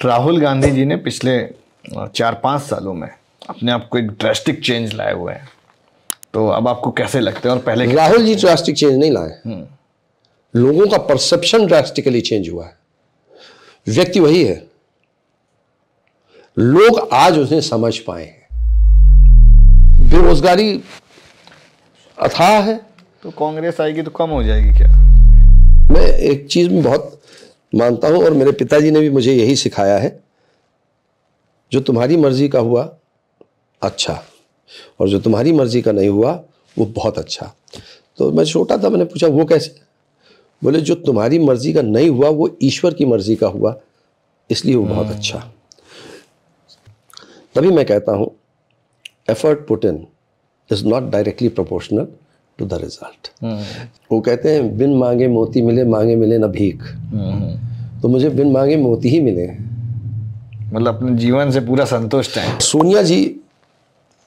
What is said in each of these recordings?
राहुल गांधी जी ने पिछले 4-5 सालों में अपने आप को एक ड्रास्टिक चेंज लाए हुए हैं, तो अब आपको कैसे लगते हैं? और पहले राहुल जी ड्रास्टिक चेंज नहीं लाए, लोगों का परसेप्शन ड्रास्टिकली चेंज हुआ है। व्यक्ति वही है, लोग आज उन्हें समझ पाए हैं। बेरोजगारी अथाह है, तो कांग्रेस आएगी तो कम हो जाएगी क्या? मैं एक चीज में बहुत मानता हूं और मेरे पिताजी ने भी मुझे यही सिखाया है, जो तुम्हारी मर्जी का हुआ अच्छा, और जो तुम्हारी मर्जी का नहीं हुआ वो बहुत अच्छा। तो मैं छोटा था, मैंने पूछा वो कैसे? बोले जो तुम्हारी मर्जी का नहीं हुआ वो ईश्वर की मर्जी का हुआ, इसलिए वो बहुत अच्छा। तभी मैं कहता हूं effort put in is not directly proportional to the result. वो कहते हैं बिन मांगे मोती मिले, मांगे मिले न भीख। तो मुझे बिन मांगे मोती ही मिले, मतलब अपने जीवन से पूरा संतुष्ट है। सोनिया जी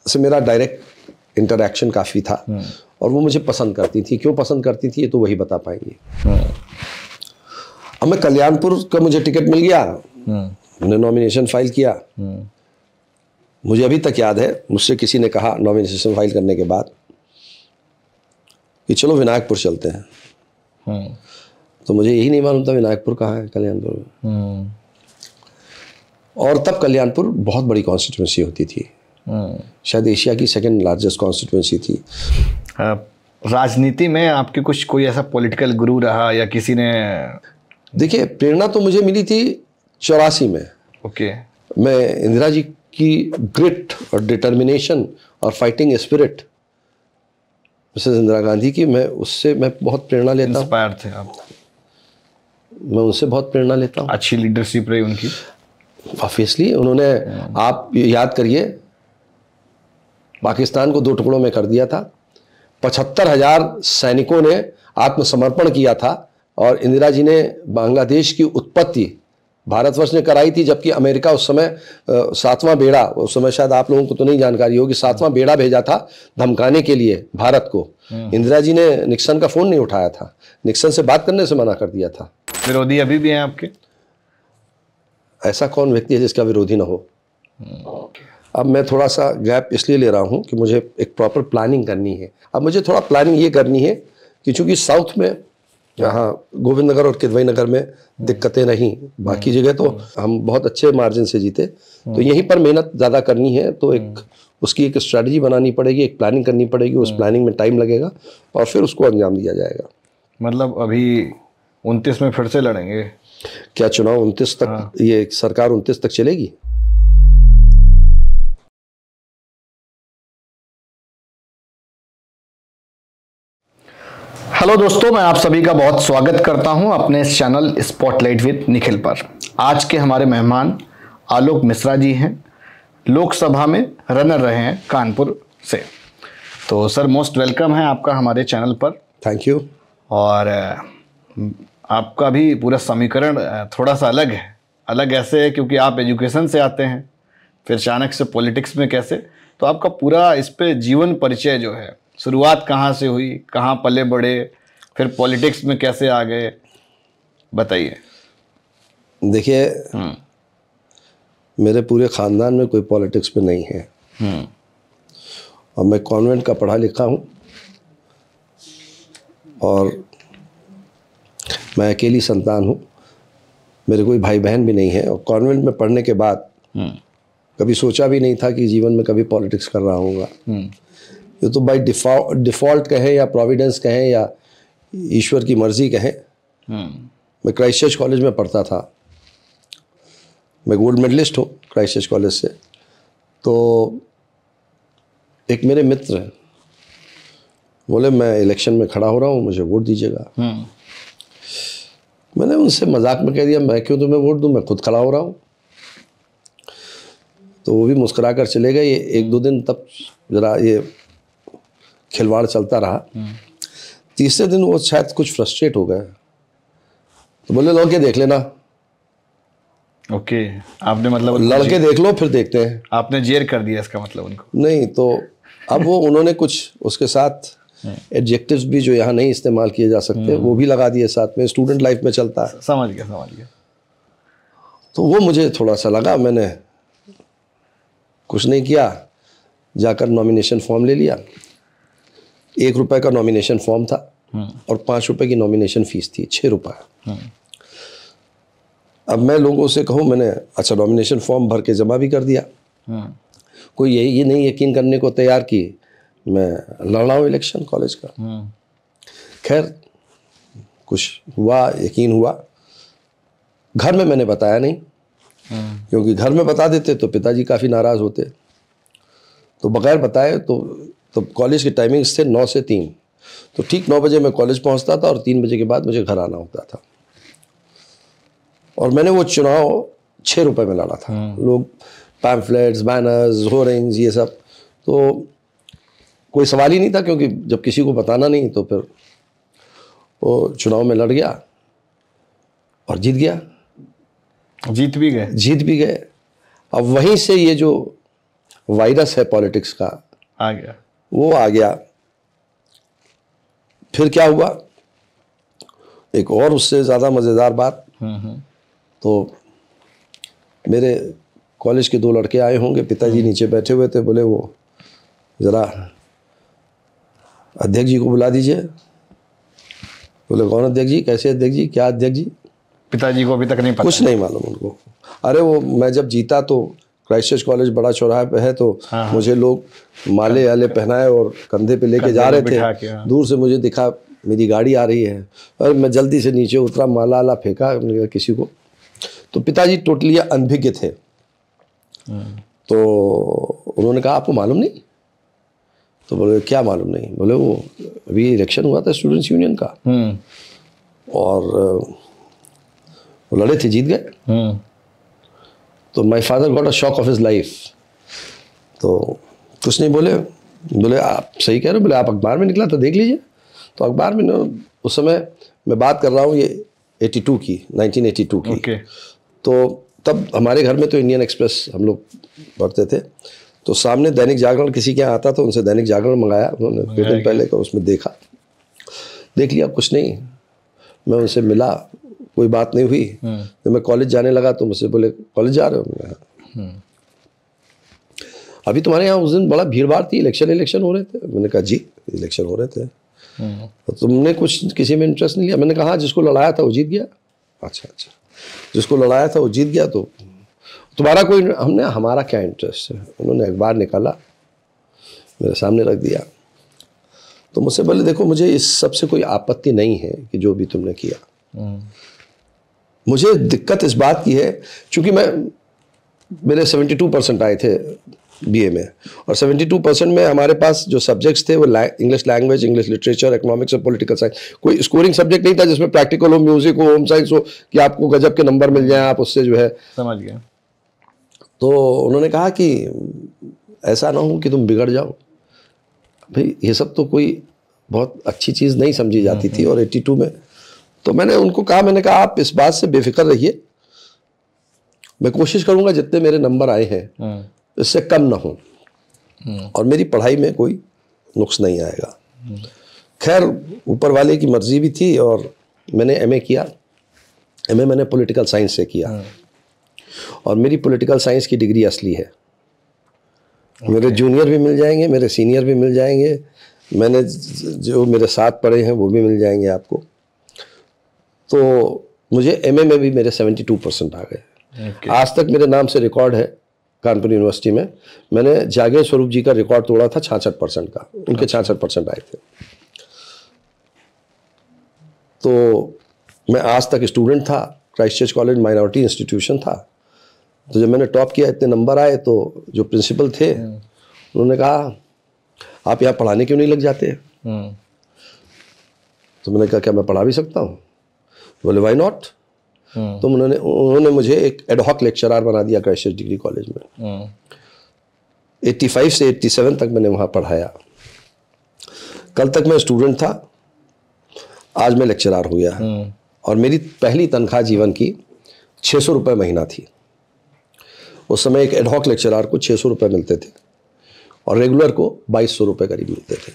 से मेरा डायरेक्ट इंटरेक्शन काफ़ी था और वो मुझे पसंद करती थी। क्यों पसंद करती थी ये तो वही बता पाएंगे। अब मैं कल्याणपुर का मुझे टिकट मिल गया, मैंने नॉमिनेशन फाइल किया। मुझे अभी तक याद है, मुझसे किसी ने कहा नॉमिनेशन फाइल करने के बाद कि चलो विनायकपुर चलते हैं। तो मुझे यही नहीं मालूम था विनायकपुर कहाँ है, कल्याणपुर में। और तब कल्याणपुर बहुत बड़ी कॉन्स्टिट्यूंसी होती थी, शायद एशिया की सेकंड लार्जेस्ट कॉन्स्टिट्यूंसी थी। राजनीति में आपके कुछ कोई ऐसा पॉलिटिकल गुरु रहा या किसी ने? देखिए, प्रेरणा तो मुझे मिली थी 84 में। ओके। मैं इंदिरा जी की ग्रिट और डिटर्मिनेशन और fighting spirit, Mrs Indira Gandhi की, मैं बहुत प्रेरणा लेता हूँ। इंस्पायर थे आप? मैं उनसे बहुत प्रेरणा लेता हूँ। अच्छी लीडरशिप रही उनकी ऑब्वियसली। उन्होंने, आप याद करिए, पाकिस्तान को 2 टुकड़ों में कर दिया था। 75,000 सैनिकों ने आत्मसमर्पण किया था और इंदिरा जी ने बांग्लादेश की उत्पत्ति भारतवर्ष ने कराई थी, जबकि अमेरिका उस समय 7वां बेड़ा, उस समय शायद आप लोगों को तो नहीं जानकारी होगी, 7वां बेड़ा भेजा था धमकाने के लिए भारत को। इंदिरा जी ने निक्सन का फोन नहीं उठाया था, निक्सन से बात करने से मना कर दिया था। विरोधी अभी भी हैं आपके? ऐसा कौन व्यक्ति है जिसका विरोधी ना हो? अब मैं थोड़ा सा गैप इसलिए ले रहा हूं कि मुझे एक प्रॉपर प्लानिंग करनी है। अब मुझे थोड़ा प्लानिंग ये करनी है कि चूंकि साउथ में, यहाँ गोविंद नगर और किदवई नगर में दिक्कतें रहीं, बाकी जगह तो हम बहुत अच्छे मार्जिन से जीते, तो यहीं पर मेहनत ज़्यादा करनी है। तो उसकी एक स्ट्रैटेजी बनानी पड़ेगी, एक प्लानिंग करनी पड़ेगी। उस प्लानिंग में टाइम लगेगा और फिर उसको अंजाम दिया जाएगा। मतलब अभी 29 में फिर से लड़ेंगे क्या चुनाव 29 तक? हाँ। ये सरकार 29 तक चलेगी? हेलो दोस्तों, मैं आप सभी का बहुत स्वागत करता हूं अपने इस चैनल स्पॉटलाइट विद निखिल पर। आज के हमारे मेहमान आलोक मिश्रा जी हैं, लोकसभा में रनर रहे हैं कानपुर से। तो सर, मोस्ट वेलकम है आपका हमारे चैनल पर। Thank you. और आपका भी पूरा समीकरण थोड़ा सा अलग है। अलग ऐसे है क्योंकि आप एजुकेशन से आते हैं, फिर अचानक से पॉलिटिक्स में कैसे? तो आपका पूरा इस पे जीवन परिचय जो है, शुरुआत कहाँ से हुई, कहाँ पले बढ़े, फिर पॉलिटिक्स में कैसे आ गए, बताइए। देखिए, मेरे पूरे ख़ानदान में कोई पॉलिटिक्स में नहीं है और मैं कॉन्वेंट का पढ़ा लिखा हूँ और मैं अकेली संतान हूँ। मेरे कोई भाई बहन भी नहीं है और कॉन्वेंट में पढ़ने के बाद कभी सोचा भी नहीं था कि जीवन में कभी पॉलिटिक्स कर रहा हूँगा। ये तो बाय डिफ़ॉल्ट कहें या प्रोविडेंस कहें या ईश्वर की मर्जी कहें। मैं क्राइस्ट चर्च कॉलेज में पढ़ता था, मैं गोल्ड मेडलिस्ट हूँ क्राइस्ट चर्च कॉलेज से। तो एक मेरे मित्र हैं, बोले मैं इलेक्शन में खड़ा हो रहा हूँ, मुझे वोट दीजिएगा। मैंने उनसे मजाक में कह दिया, मैं क्यों तुम्हें वोट दूँ, मैं खुद खड़ा हो रहा हूँ। तो वो भी मुस्कुरा कर चले गए। ये 1-2 दिन तब ज़रा ये खिलवाड़ चलता रहा। तीसरे दिन वो शायद कुछ फ्रस्ट्रेट हो गए, तो बोले लड़के देख लेना। ओके, आपने मतलब लड़के देख लो फिर देखते हैं। आपने जेर कर दिया इसका मतलब उनको? नहीं, तो अब वो उन्होंने कुछ उसके साथ एडजेक्टिव्स भी जो यहाँ नहीं इस्तेमाल किए जा सकते वो भी लगा दिए साथ में। स्टूडेंट लाइफ में चलता है। समझ गया। तो वो मुझे थोड़ा सा लगा, मैंने कुछ नहीं किया, जाकर नॉमिनेशन फॉर्म ले लिया। 1 रुपए का नॉमिनेशन फॉर्म था और 5 रुपए की नॉमिनेशन फीस थी, 6 रुपये। अब मैं लोगों से कहूँ, मैंने अच्छा नॉमिनेशन फॉर्म भर के जमा भी कर दिया। कोई ये नहीं यकीन करने को तैयार कि मैं लड़ रहा हूँ इलेक्शन कॉलेज का। खैर कुछ हुआ, यकीन हुआ। घर में मैंने बताया नहीं, क्योंकि घर में बता देते तो पिताजी काफ़ी नाराज़ होते। तो बगैर बताए तो कॉलेज के टाइमिंग्स थे 9 से 3, तो ठीक 9 बजे मैं कॉलेज पहुंचता था और 3 बजे के बाद मुझे घर आना होता था। और मैंने वो चुनाव 6 रुपए में लड़ा था। लोग पैम्फलेट्स, बैनर्स, होर्डिंग्स, ये सब, तो कोई सवाल ही नहीं था, क्योंकि जब किसी को बताना नहीं तो फिर वो चुनाव में लड़ गया और जीत गया। जीत भी गए। अब वहीं से ये जो वायरस है पॉलिटिक्स का आ गया, वो आ गया। फिर क्या हुआ, एक और उससे ज़्यादा मज़ेदार बात, तो मेरे कॉलेज के 2 लड़के आए होंगे, पिताजी नीचे बैठे हुए थे, बोले वो ज़रा अध्यक्ष जी को बुला दीजिए। बोले कौन अध्यक्ष जी, कैसे अध्यक्ष जी, क्या अध्यक्ष जी? पिताजी को अभी तक नहीं पता, कुछ नहीं मालूम उनको। अरे वो मैं जब जीता तो क्राइस्ट चर्च कॉलेज बड़ा चौराहे पे है, तो मुझे लोग माले आले पहनाए और कंधे पे लेके जा रहे थे। दूर से मुझे दिखा मेरी गाड़ी आ रही है, और मैं जल्दी से नीचे उतरा, माला आला फेंका किसी को। तो पिताजी टोटली अनभिज्ञ थे। तो उन्होंने कहा आपको मालूम नहीं? तो बोले क्या मालूम नहीं? बोले वो अभी इलेक्शन हुआ था स्टूडेंट्स यूनियन का, और वो लड़े थे, जीत गए। तो my father got a shock of his life. तो कुछ नहीं बोले। बोले आप सही कह रहे हो? बोले आप अखबार में निकला था, देख लीजिए। तो अखबार में उस समय मैं बात कर रहा हूँ ये 82 की, 1982 की। तो तब हमारे घर में तो इंडियन एक्सप्रेस हम लोग पढ़ते थे, तो सामने दैनिक जागरण किसी के यहाँ आता था, उनसे दैनिक जागरण मंगाया उन्होंने कुछ दिन पहले का, उसमें देखा, देख लिया, कुछ नहीं। मैं उनसे मिला, कोई बात नहीं हुई। तो मैं कॉलेज जाने लगा तो मुझसे बोले कॉलेज जा रहे हो? अभी तुम्हारे यहाँ उस दिन बड़ा भीड़ भाड़ थी, इलेक्शन हो रहे थे। मैंने कहा जी इलेक्शन हो रहे थे। तो तुमने कुछ किसी में इंटरेस्ट नहीं लिया? मैंने कहा जिसको लड़ाया था वो जीत गया। अच्छा, जिसको लड़ाया था वो जीत गया, तो तुम्हारा कोई? हमने हमारा क्या इंटरेस्ट है? उन्होंने अखबार निकाला, मेरे सामने रख दिया। तो मुझसे बोले देखो मुझे इस सब से कोई आपत्ति नहीं है कि जो भी तुमने किया। मुझे दिक्कत इस बात की है, चूंकि मेरे 72% आए थे बीए में, और 72% में हमारे पास जो सब्जेक्ट्स थे वो English language, English literature, economics और पॉलिटिकल साइंस। कोई स्कोरिंग सब्जेक्ट नहीं था जिसमें प्रैक्टिकल हो, म्यूजिक हो, होम साइंस हो, कि आपको गजब के नंबर मिल जाए, आप उससे जो है। समझ गया। तो उन्होंने कहा कि ऐसा ना हो कि तुम बिगड़ जाओ। भाई ये सब तो कोई बहुत अच्छी चीज़ नहीं समझी जाती थी। और 82 में तो मैंने उनको कहा, मैंने कहा आप इस बात से बेफिक्र रहिए, मैं कोशिश करूंगा जितने मेरे नंबर आए हैं इससे कम ना हो, और मेरी पढ़ाई में कोई नुक्स नहीं आएगा। खैर ऊपर वाले की मर्जी भी थी, और मैंने एमए किया। एमए मैंने पॉलिटिकल साइंस से किया, और मेरी पॉलिटिकल साइंस की डिग्री असली है। मेरे जूनियर भी मिल जाएंगे, मेरे सीनियर भी मिल जाएंगे, मैंने जो मेरे साथ पढ़े हैं वो भी मिल जाएंगे आपको। तो मुझे एमए में भी मेरे 72% आ गए। आज तक मेरे नाम से रिकॉर्ड है कानपुर यूनिवर्सिटी में। मैंने जागेर स्वरूप जी का रिकॉर्ड तोड़ा था 66% का, उनके 66% आए थे। तो मैं आज तक स्टूडेंट था, Christ church college minority institution था। तो जब मैंने टॉप किया, इतने नंबर आए, तो जो प्रिंसिपल थे उन्होंने कहा आप यहाँ पढ़ाने क्यों नहीं लग जाते? तो मैंने कहा क्या मैं पढ़ा भी सकता हूँ? बोले व्हाई नॉट। तो उन्होंने मुझे एक एडहॉक लेक्चरर बना दिया क्राइस्ट चर्च डिग्री कॉलेज में। 85 से 87 तक मैंने वहाँ पढ़ाया। कल तक मैं स्टूडेंट था, आज मैं लेक्चरर हो गया। और मेरी पहली तनख्वाह जीवन की 600 रुपये महीना थी। उस समय एक एडहॉक लेक्चरर को 600 रुपये मिलते थे, और रेगुलर को 2200 रुपये करीब मिलते थे।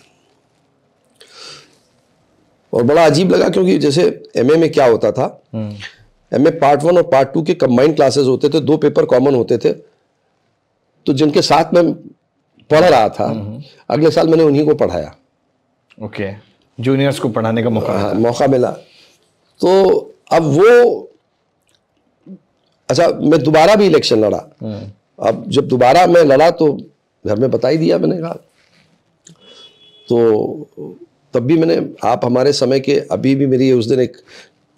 और बड़ा अजीब लगा, क्योंकि जैसे एमए में क्या होता था एमए पार्ट 1 और पार्ट 2 के कंबाइंड क्लासेस होते थे, 2 पेपर कॉमन होते थे, तो जिनके साथ मैं पढ़ रहा था अगले साल मैंने उन्हीं को पढ़ाया। ओके, जूनियर्स को पढ़ाने का मौका मिला। मौका मिला। तो अब वो, अच्छा मैं दोबारा भी इलेक्शन लड़ा। अब जब दोबारा मैं लड़ा तो घर में बता ही दिया मैंने कहा, तो तब भी मैंने, आप हमारे समय के, अभी भी मेरी उस दिन एक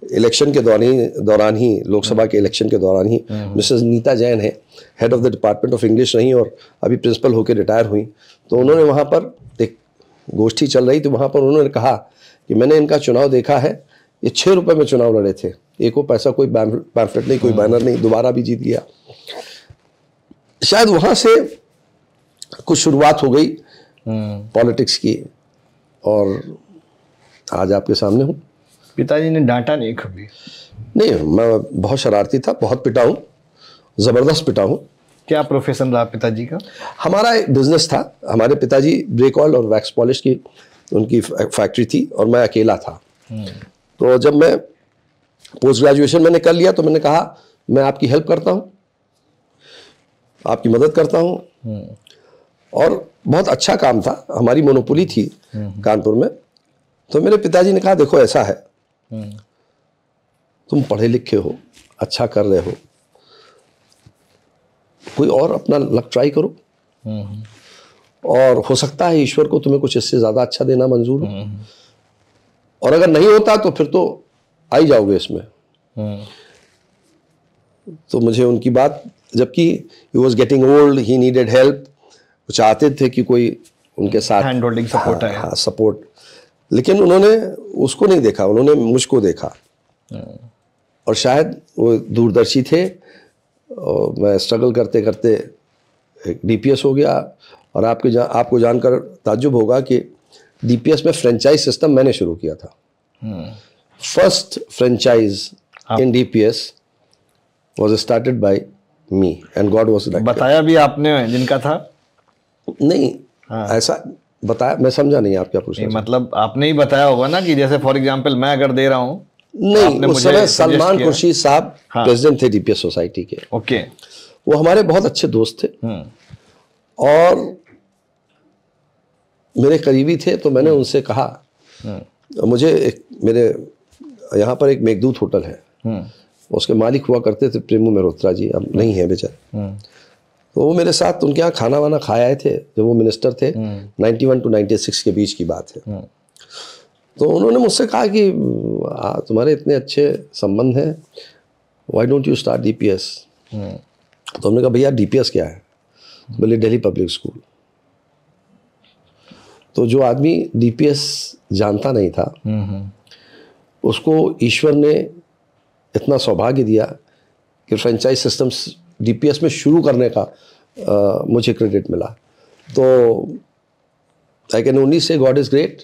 इलेक्शन के दौरान ही लोकसभा के इलेक्शन के दौरान ही मिसेस नीता जैन है, head of the department of English रही और अभी प्रिंसिपल होकर रिटायर हुई। तो उन्होंने वहाँ पर एक गोष्ठी चल रही थी, वहाँ पर उन्होंने कहा कि मैंने इनका चुनाव देखा है, ये 6 रुपये में चुनाव लड़े थे, एक को पैसा, कोई पैम्फलेट नहीं, कोई बैनर नहीं, दोबारा भी जीत गया। शायद वहाँ से कुछ शुरुआत हो गई पॉलिटिक्स की, और आज आपके सामने हूँ। पिताजी ने डांटा नहीं कभी? नहीं, मैं बहुत शरारती था, बहुत पिटा हूँ, ज़बरदस्त पिटा हूँ। क्या प्रोफेशन रहा पिताजी का? हमारा एक बिजनेस था, हमारे पिताजी ब्रेक ऑयल और वैक्स पॉलिश की उनकी फैक्ट्री थी और मैं अकेला था। तो जब मैं पोस्ट ग्रेजुएशन मैंने कर लिया तो मैंने कहा मैं आपकी हेल्प करता हूँ, आपकी मदद करता हूँ। और बहुत अच्छा काम था, हमारी मोनोपोली थी कानपुर में। तो मेरे पिताजी ने कहा देखो ऐसा है, तुम पढ़े लिखे हो, अच्छा कर रहे हो, कोई और अपना लक ट्राई करो, और हो सकता है ईश्वर को तुम्हें कुछ इससे ज़्यादा अच्छा देना मंजूर हो, और अगर नहीं होता तो फिर तो आ ही जाओगे इसमें। तो मुझे उनकी बात, जबकि he was getting old, he needed help, वो चाहते थे कि कोई उनके साथ हैंड होल्डिंग सपोर्ट है। हाँ, सपोर्ट, लेकिन उन्होंने उसको नहीं देखा, उन्होंने मुझको देखा। और शायद वो दूरदर्शी थे, और मैं स्ट्रगल करते करते एक डीपीएस हो गया। और आपको जानकर ताज्जुब होगा कि डीपीएस में फ्रेंचाइज सिस्टम मैंने शुरू किया था। First franchise in DPS was started by me and God was like. बताया भी आपने जिनका था? नहीं, ऐसा बताया, मैं समझा नहीं आप क्या पूछ रहे हैं। मतलब आपने ही बताया होगा ना, कि जैसे फॉर एग्जांपल मैं अगर दे रहा हूँ। नहीं, उस समय सलमान खुर्शीद साहब प्रेसिडेंट थे डीपीएस सोसाइटी के। ओके। वो हमारे बहुत अच्छे दोस्त थे और मेरे करीबी थे। तो मैंने उनसे कहा, मुझे मेरे यहाँ पर एक मेघदूत होटल है, उसके मालिक हुआ करते थे प्रेमू मेहरोत्रा जी, अब नहीं है बेचारे। तो वो मेरे साथ उनके यहाँ खाना वाना खाए आए थे जब वो मिनिस्टर थे। 91 to 96 के बीच की बात है। तो उन्होंने मुझसे कहा कि तुम्हारे इतने अच्छे संबंध हैं, why don't you start DPS. तो हमने कहा भैया डीपीएस क्या है? बोले दिल्ली पब्लिक स्कूल। तो जो आदमी डीपीएस जानता नहीं था, उसको ईश्वर ने इतना सौभाग्य दिया कि फ्रेंचाइज सिस्टम्स डीपीएस में शुरू करने का मुझे क्रेडिट मिला। तो I can only say God is great.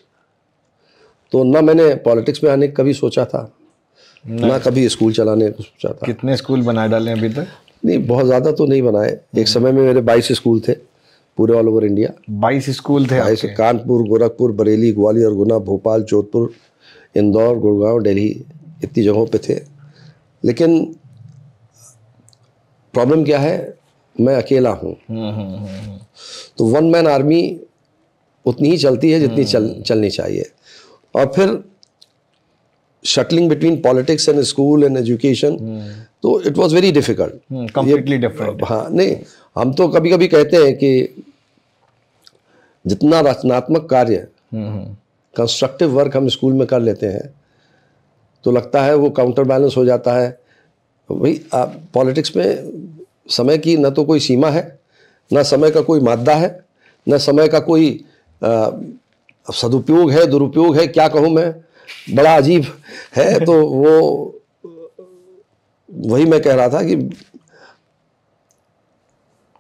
तो ना मैंने पॉलिटिक्स में आने का कभी सोचा था, ना कभी स्कूल चलाने को सोचा था। कितने स्कूल बना डाले अभी तक? नहीं, बहुत ज़्यादा तो नहीं बनाए। एक समय में मेरे 22 स्कूल थे पूरे ऑल ओवर इंडिया। 22 स्कूल थे आपके? कानपुर, गोरखपुर, बरेली, ग्वालियर, गुना, भोपाल, जोधपुर, इंदौर, गुड़गांव, दिल्ली, इतनी जगहों पे थे। लेकिन प्रॉब्लम क्या है, मैं अकेला हूँ। तो वन मैन आर्मी उतनी ही चलती है जितनी चलनी चाहिए। और फिर shuttling between politics and school and education, तो it was very difficult, completely different. हाँ, नहीं, हम तो कभी कभी कहते हैं कि जितना रचनात्मक कार्य, कंस्ट्रक्टिव वर्क हम स्कूल में कर लेते हैं तो लगता है वो काउंटर बैलेंस हो जाता है। भाई पॉलिटिक्स में समय की न तो कोई सीमा है, न समय का कोई मादा है, न समय का कोई सदुपयोग है, दुरुपयोग है, क्या कहूँ मैं, बड़ा अजीब है। तो वो वही मैं कह रहा था कि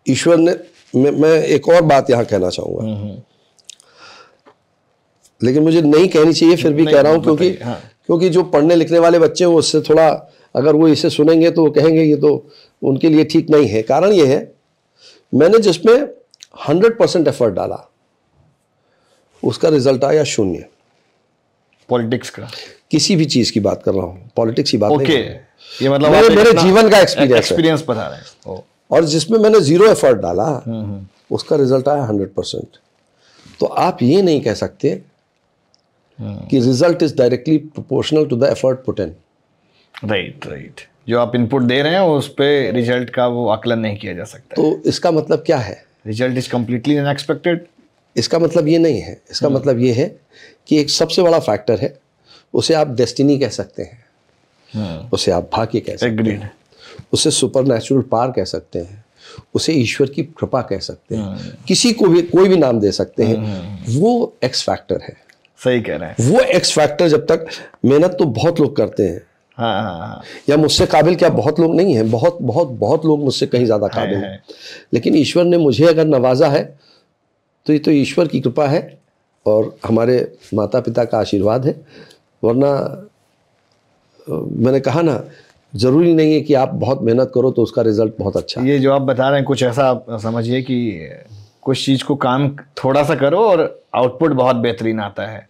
ईश्वर ने, मैं एक और बात यहाँ कहना चाहूँगा, लेकिन मुझे नहीं कहनी चाहिए, फिर भी कह रहा हूँ क्योंकि जो पढ़ने लिखने वाले बच्चे हैं वो उससे थोड़ा, अगर वो इसे सुनेंगे तो वो कहेंगे ये तो उनके लिए ठीक नहीं है। कारण ये है, मैंने जिसमें 100% एफर्ट डाला उसका रिजल्ट आया 0। पॉलिटिक्स का? किसी भी चीज की बात कर रहा हूँ, पॉलिटिक्स की बात नहीं कर रहा हूं। ये मतलब मेरे जीवन का एक्सपीरियंस बता रहे हैं, और जिसमें मैंने 0 एफर्ट डाला उसका रिजल्ट आया 100%। तो आप ये नहीं कह सकते कि result is directly proportional to the effort put in. Right. जो आप इनपुट दे रहे हैं उस पे रिजल्ट का वो आकलन नहीं किया जा सकता। तो इसका मतलब क्या है? Result is completely unexpected. इसका मतलब ये नहीं है, इसका मतलब ये है कि एक सबसे बड़ा फैक्टर है, उसे आप डेस्टिनी कह सकते हैं, उसे आप भाग्य कह सकते हैं, उसे सुपरनैचुरल पावर कह सकते हैं, उसे ईश्वर की कृपा कह सकते हैं, किसी को भी कोई भी नाम दे सकते हैं। वो एक्स फैक्टर है। सही कह रहे हैं। वो एक्स फैक्टर जब तक, मेहनत तो बहुत लोग करते हैं, हाँ। या मुझसे काबिल क्या बहुत लोग नहीं हैं, बहुत लोग मुझसे कहीं ज्यादा काबिल हैं, लेकिन ईश्वर ने मुझे अगर नवाजा है तो ये तो ईश्वर की कृपा है और हमारे माता पिता का आशीर्वाद है। वरना मैंने कहा ना, जरूरी नहीं है कि आप बहुत मेहनत करो तो उसका रिजल्ट बहुत अच्छा। ये जो आप बता रहे हैं कुछ ऐसा आप समझिए कि कुछ चीज को काम थोड़ा सा करो और आउटपुट बहुत बेहतरीन आता है,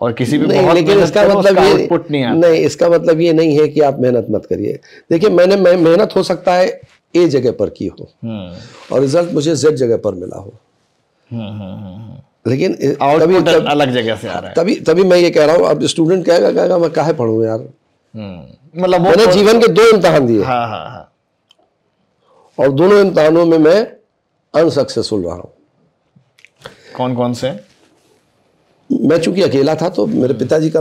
और किसी भी बहुत लेकिन इसका मतलब ये आउटपुट नहीं आता। नहीं, इसका मतलब ये नहीं है कि आप मेहनत मत करिए। देखिए, मैं मेहनत हो सकता है ए जगह पर की हो और रिजल्ट मुझे जेड जगह पर मिला हो, लेकिन आउटपुट अलग जगह से आ रहा है। तभी मैं ये कह रहा हूँ, अब स्टूडेंट कहेगा मैं काहे पढ़ूं यार। मतलब मैंने जीवन के 2 इम्तिहान दिए, हाँ। और दोनों इम्तिहानों में मैं अनसक्सेसफुल रहा हूँ। कौन कौन से? मैं चूंकि अकेला था तो मेरे पिताजी का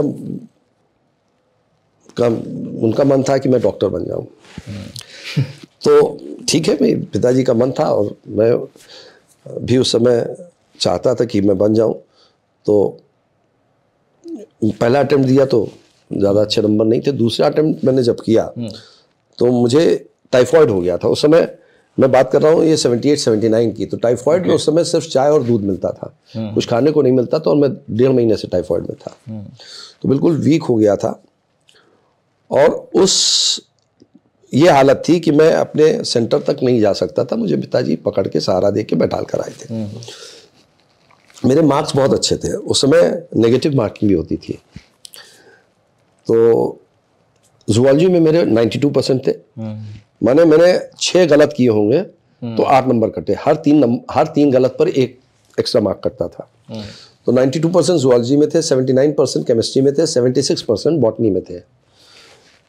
उनका मन था कि मैं डॉक्टर बन जाऊं। तो ठीक है, मेरे पिताजी का मन था और मैं भी उस समय चाहता था कि मैं बन जाऊं। तो पहला अटेम्प्ट दिया तो ज़्यादा अच्छे नंबर नहीं थे। दूसरा अटेम्प्ट मैंने जब किया तो मुझे टाइफॉइड हो गया था। उस समय मैं बात कर रहा हूँ ये 78-79 की। तो टाइफॉइड में उस समय सिर्फ चाय और दूध मिलता था, कुछ खाने को नहीं मिलता था, और मैं 1.5 महीने से टाइफॉइड में था। तो बिल्कुल वीक हो गया था, और ये हालत थी कि मैं अपने सेंटर तक नहीं जा सकता था। मुझे पिताजी पकड़ के सहारा दे के बैठाल कर आए थे। मेरे मार्क्स बहुत अच्छे थे उस समय, नेगेटिव मार्किंग भी होती थी। तो ज़ूलॉजी में मेरे 92% थे। मैंने 6 गलत किए होंगे तो 8 नंबर कटे। हर तीन गलत पर 1 एक्स्ट्रा मार्क कटता था। तो 92% ज़ूलॉजी में थे, 79% केमिस्ट्री में थे, 76% बॉटनी में थे।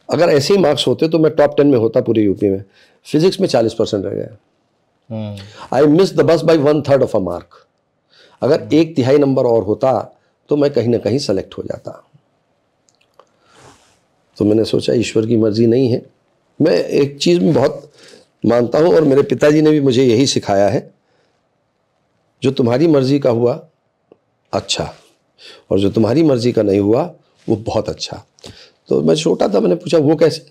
अगर ऐसे ही मार्क्स होते तो मैं टॉप 10 में होता पूरे यूपी में। फिजिक्स में 40% रह गया। I miss the bus by 1/3 of a mark. अगर 1/3 नंबर और होता तो मैं कहीं ना कहीं सेलेक्ट हो जाता। तो मैंने सोचा ईश्वर की मर्जी नहीं है। मैं एक चीज़ में बहुत मानता हूँ, और मेरे पिताजी ने भी मुझे यही सिखाया है, जो तुम्हारी मर्जी का हुआ अच्छा, और जो तुम्हारी मर्जी का नहीं हुआ वो बहुत अच्छा। तो मैं छोटा था, मैंने पूछा वो कैसे?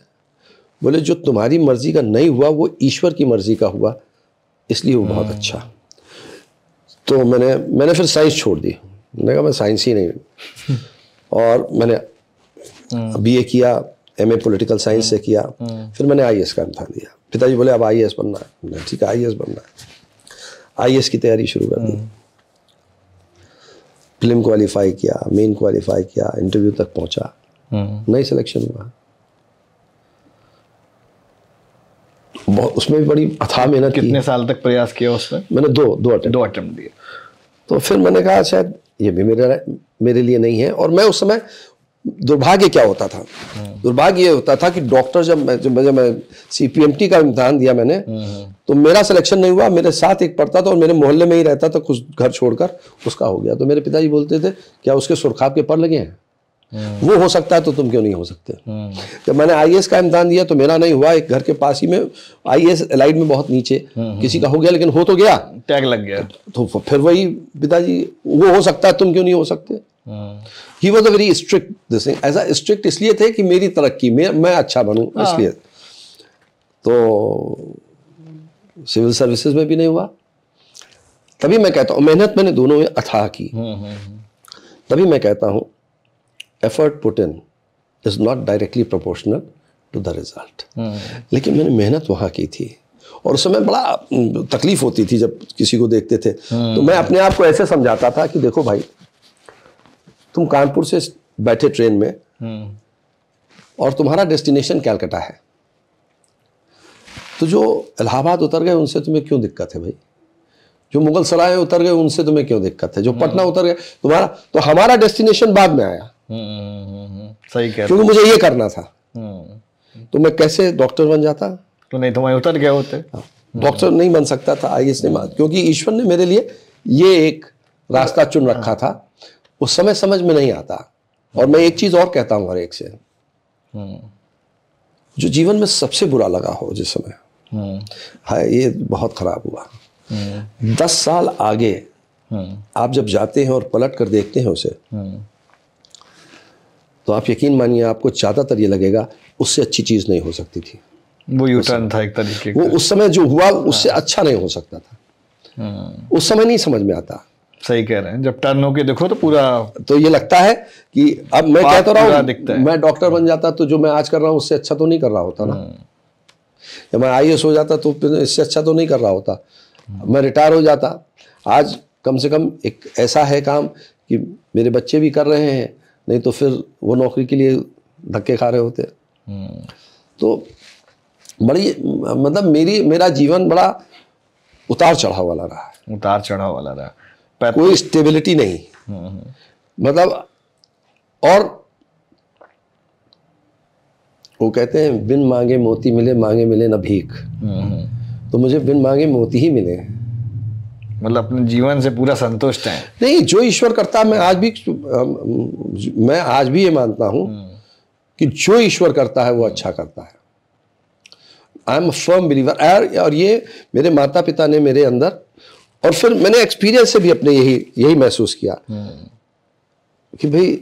बोले जो तुम्हारी मर्जी का नहीं हुआ वो ईश्वर की मर्जी का हुआ, इसलिए वो बहुत अच्छा। तो मैंने फिर साइंस छोड़ दी। मैंने कहा मैं साइंस ही नहीं। और मैंने बीए किया, एमए पॉलिटिकल साइंस से किया। फिर मैंने आईएएस का इम्तिहान दिया। पिताजी बोले अब आईएएस बनना है। मैंने ठीक है, आईएएस बनना है। आईएएस की तैयारी शुरू कर दी। फिल्म क्वालिफाई किया, मेन क्वालिफाई किया, इंटरव्यू तक पहुंचा, नहीं सिलेक्शन हुआ। उसमें भी बड़ी अथाह मेहनत की। कितने साल तक प्रयास किया उसमें? मैंने दो अटेम्प्ट दिए। तो फिर मैंने कहा शायद ये भी मेरे लिए नहीं है। और मैं उस समय, दुर्भाग्य क्या होता था, दुर्भाग्य ये होता था कि डॉक्टर जब मैं CPMT का इम्तिहान दिया मैंने, तो मेरा सिलेक्शन नहीं हुआ। मेरे साथ एक पढ़ता था और मेरे मोहल्ले में ही रहता था, कुछ घर छोड़कर, उसका हो गया। तो मेरे पिताजी बोलते थे क्या उसके सुरखाब के पर लगे हैं? वो हो सकता है तो तुम क्यों नहीं हो सकते? जब मैंने आईएएस का इम्तिहान दिया तो मेरा नहीं हुआ। एक घर के पास ही में आईएएस एलाइड में बहुत नीचे किसी का हो गया, लेकिन हो तो गया, टैग लग गया। तो फिर वही पिताजी, वो हो सकता है तुम क्यों नहीं हो सकते? He was a very strict this thing. ऐसा स्ट्रिक्ट इसलिए थे कि मेरी तरक्की, मैं अच्छा बनूं, इसलिए। तो सिविल सर्विसेज में भी नहीं हुआ। तभी मैं कहता हूँ मेहनत मैंने दोनों में अथाह की। तभी मैं कहता हूँ effort put in is not directly proportional to the result. लेकिन मैंने मेहनत वहाँ की थी, और उस समय बड़ा तकलीफ होती थी जब किसी को देखते थे। तो मैं अपने आप को ऐसे समझाता था कि देखो भाई, तुम कानपुर से बैठे ट्रेन में और तुम्हारा डेस्टिनेशन कैलकाटा है, तो जो इलाहाबाद उतर गए उनसे तुम्हें क्यों दिक्कत है भाई? जो मुगल सराय उतर गए उनसे तुम्हें क्यों दिक्कत है? जो पटना उतर गए तुम्हारा, तो हमारा डेस्टिनेशन बाद में आया। सही कह रहे क्योंकि मुझे ये करना था। तो मैं कैसे डॉक्टर बन जाता? तो नहीं तो वहीं उतर गए होते। डॉक्टर नहीं बन सकता था, आईएएस नहीं बन, क्योंकि ईश्वर ने मेरे लिए ये एक रास्ता चुन रखा था। उस समय समझ में नहीं आता। और मैं एक चीज और कहता हूं हर एक से, जो जीवन में सबसे बुरा लगा हो जिस समय, है ये बहुत खराब हुआ, 10 साल आगे आप जब जाते हैं और पलट कर देखते हैं उसे, तो आप यकीन मानिए आपको ज्यादातर ये लगेगा उससे अच्छी चीज नहीं हो सकती थी। वो यू टर्न था एक तरीके का। वो उस समय जो हुआ उससे अच्छा नहीं हो सकता था। उस समय नहीं समझ में आता। सही कह रहे हैं, जब टर्न होके देखो तो पूरा, तो ये लगता है कि अब मैं कहता रहा हूँ मैं डॉक्टर बन जाता तो जो मैं आज कर रहा हूँ उससे अच्छा तो नहीं कर रहा होता ना। या मैं आईएएस हो जाता तो इससे अच्छा तो नहीं कर रहा होता। मैं रिटायर हो जाता, आज कम से कम एक ऐसा है काम कि मेरे बच्चे भी कर रहे हैं, नहीं तो फिर वो नौकरी के लिए धक्के खा रहे होते। तो बड़ी मतलब मेरा जीवन बड़ा उतार चढ़ाव वाला रहा है। उतार चढ़ाव वाला रहा, कोई स्टेबिलिटी नहीं। मतलब, और वो कहते हैं बिन मांगे मोती मिले, मांगे मिले न भीख। तो मुझे बिन मांगे मोती ही मिले। मतलब अपने जीवन से पूरा संतुष्ट है। नहीं, जो ईश्वर करता है, मैं आज भी ये मानता हूं कि जो ईश्वर करता है वो अच्छा करता है। I am firm believer. और ये मेरे माता पिता ने मेरे अंदर, और फिर मैंने एक्सपीरियंस से भी अपने यही महसूस किया कि भाई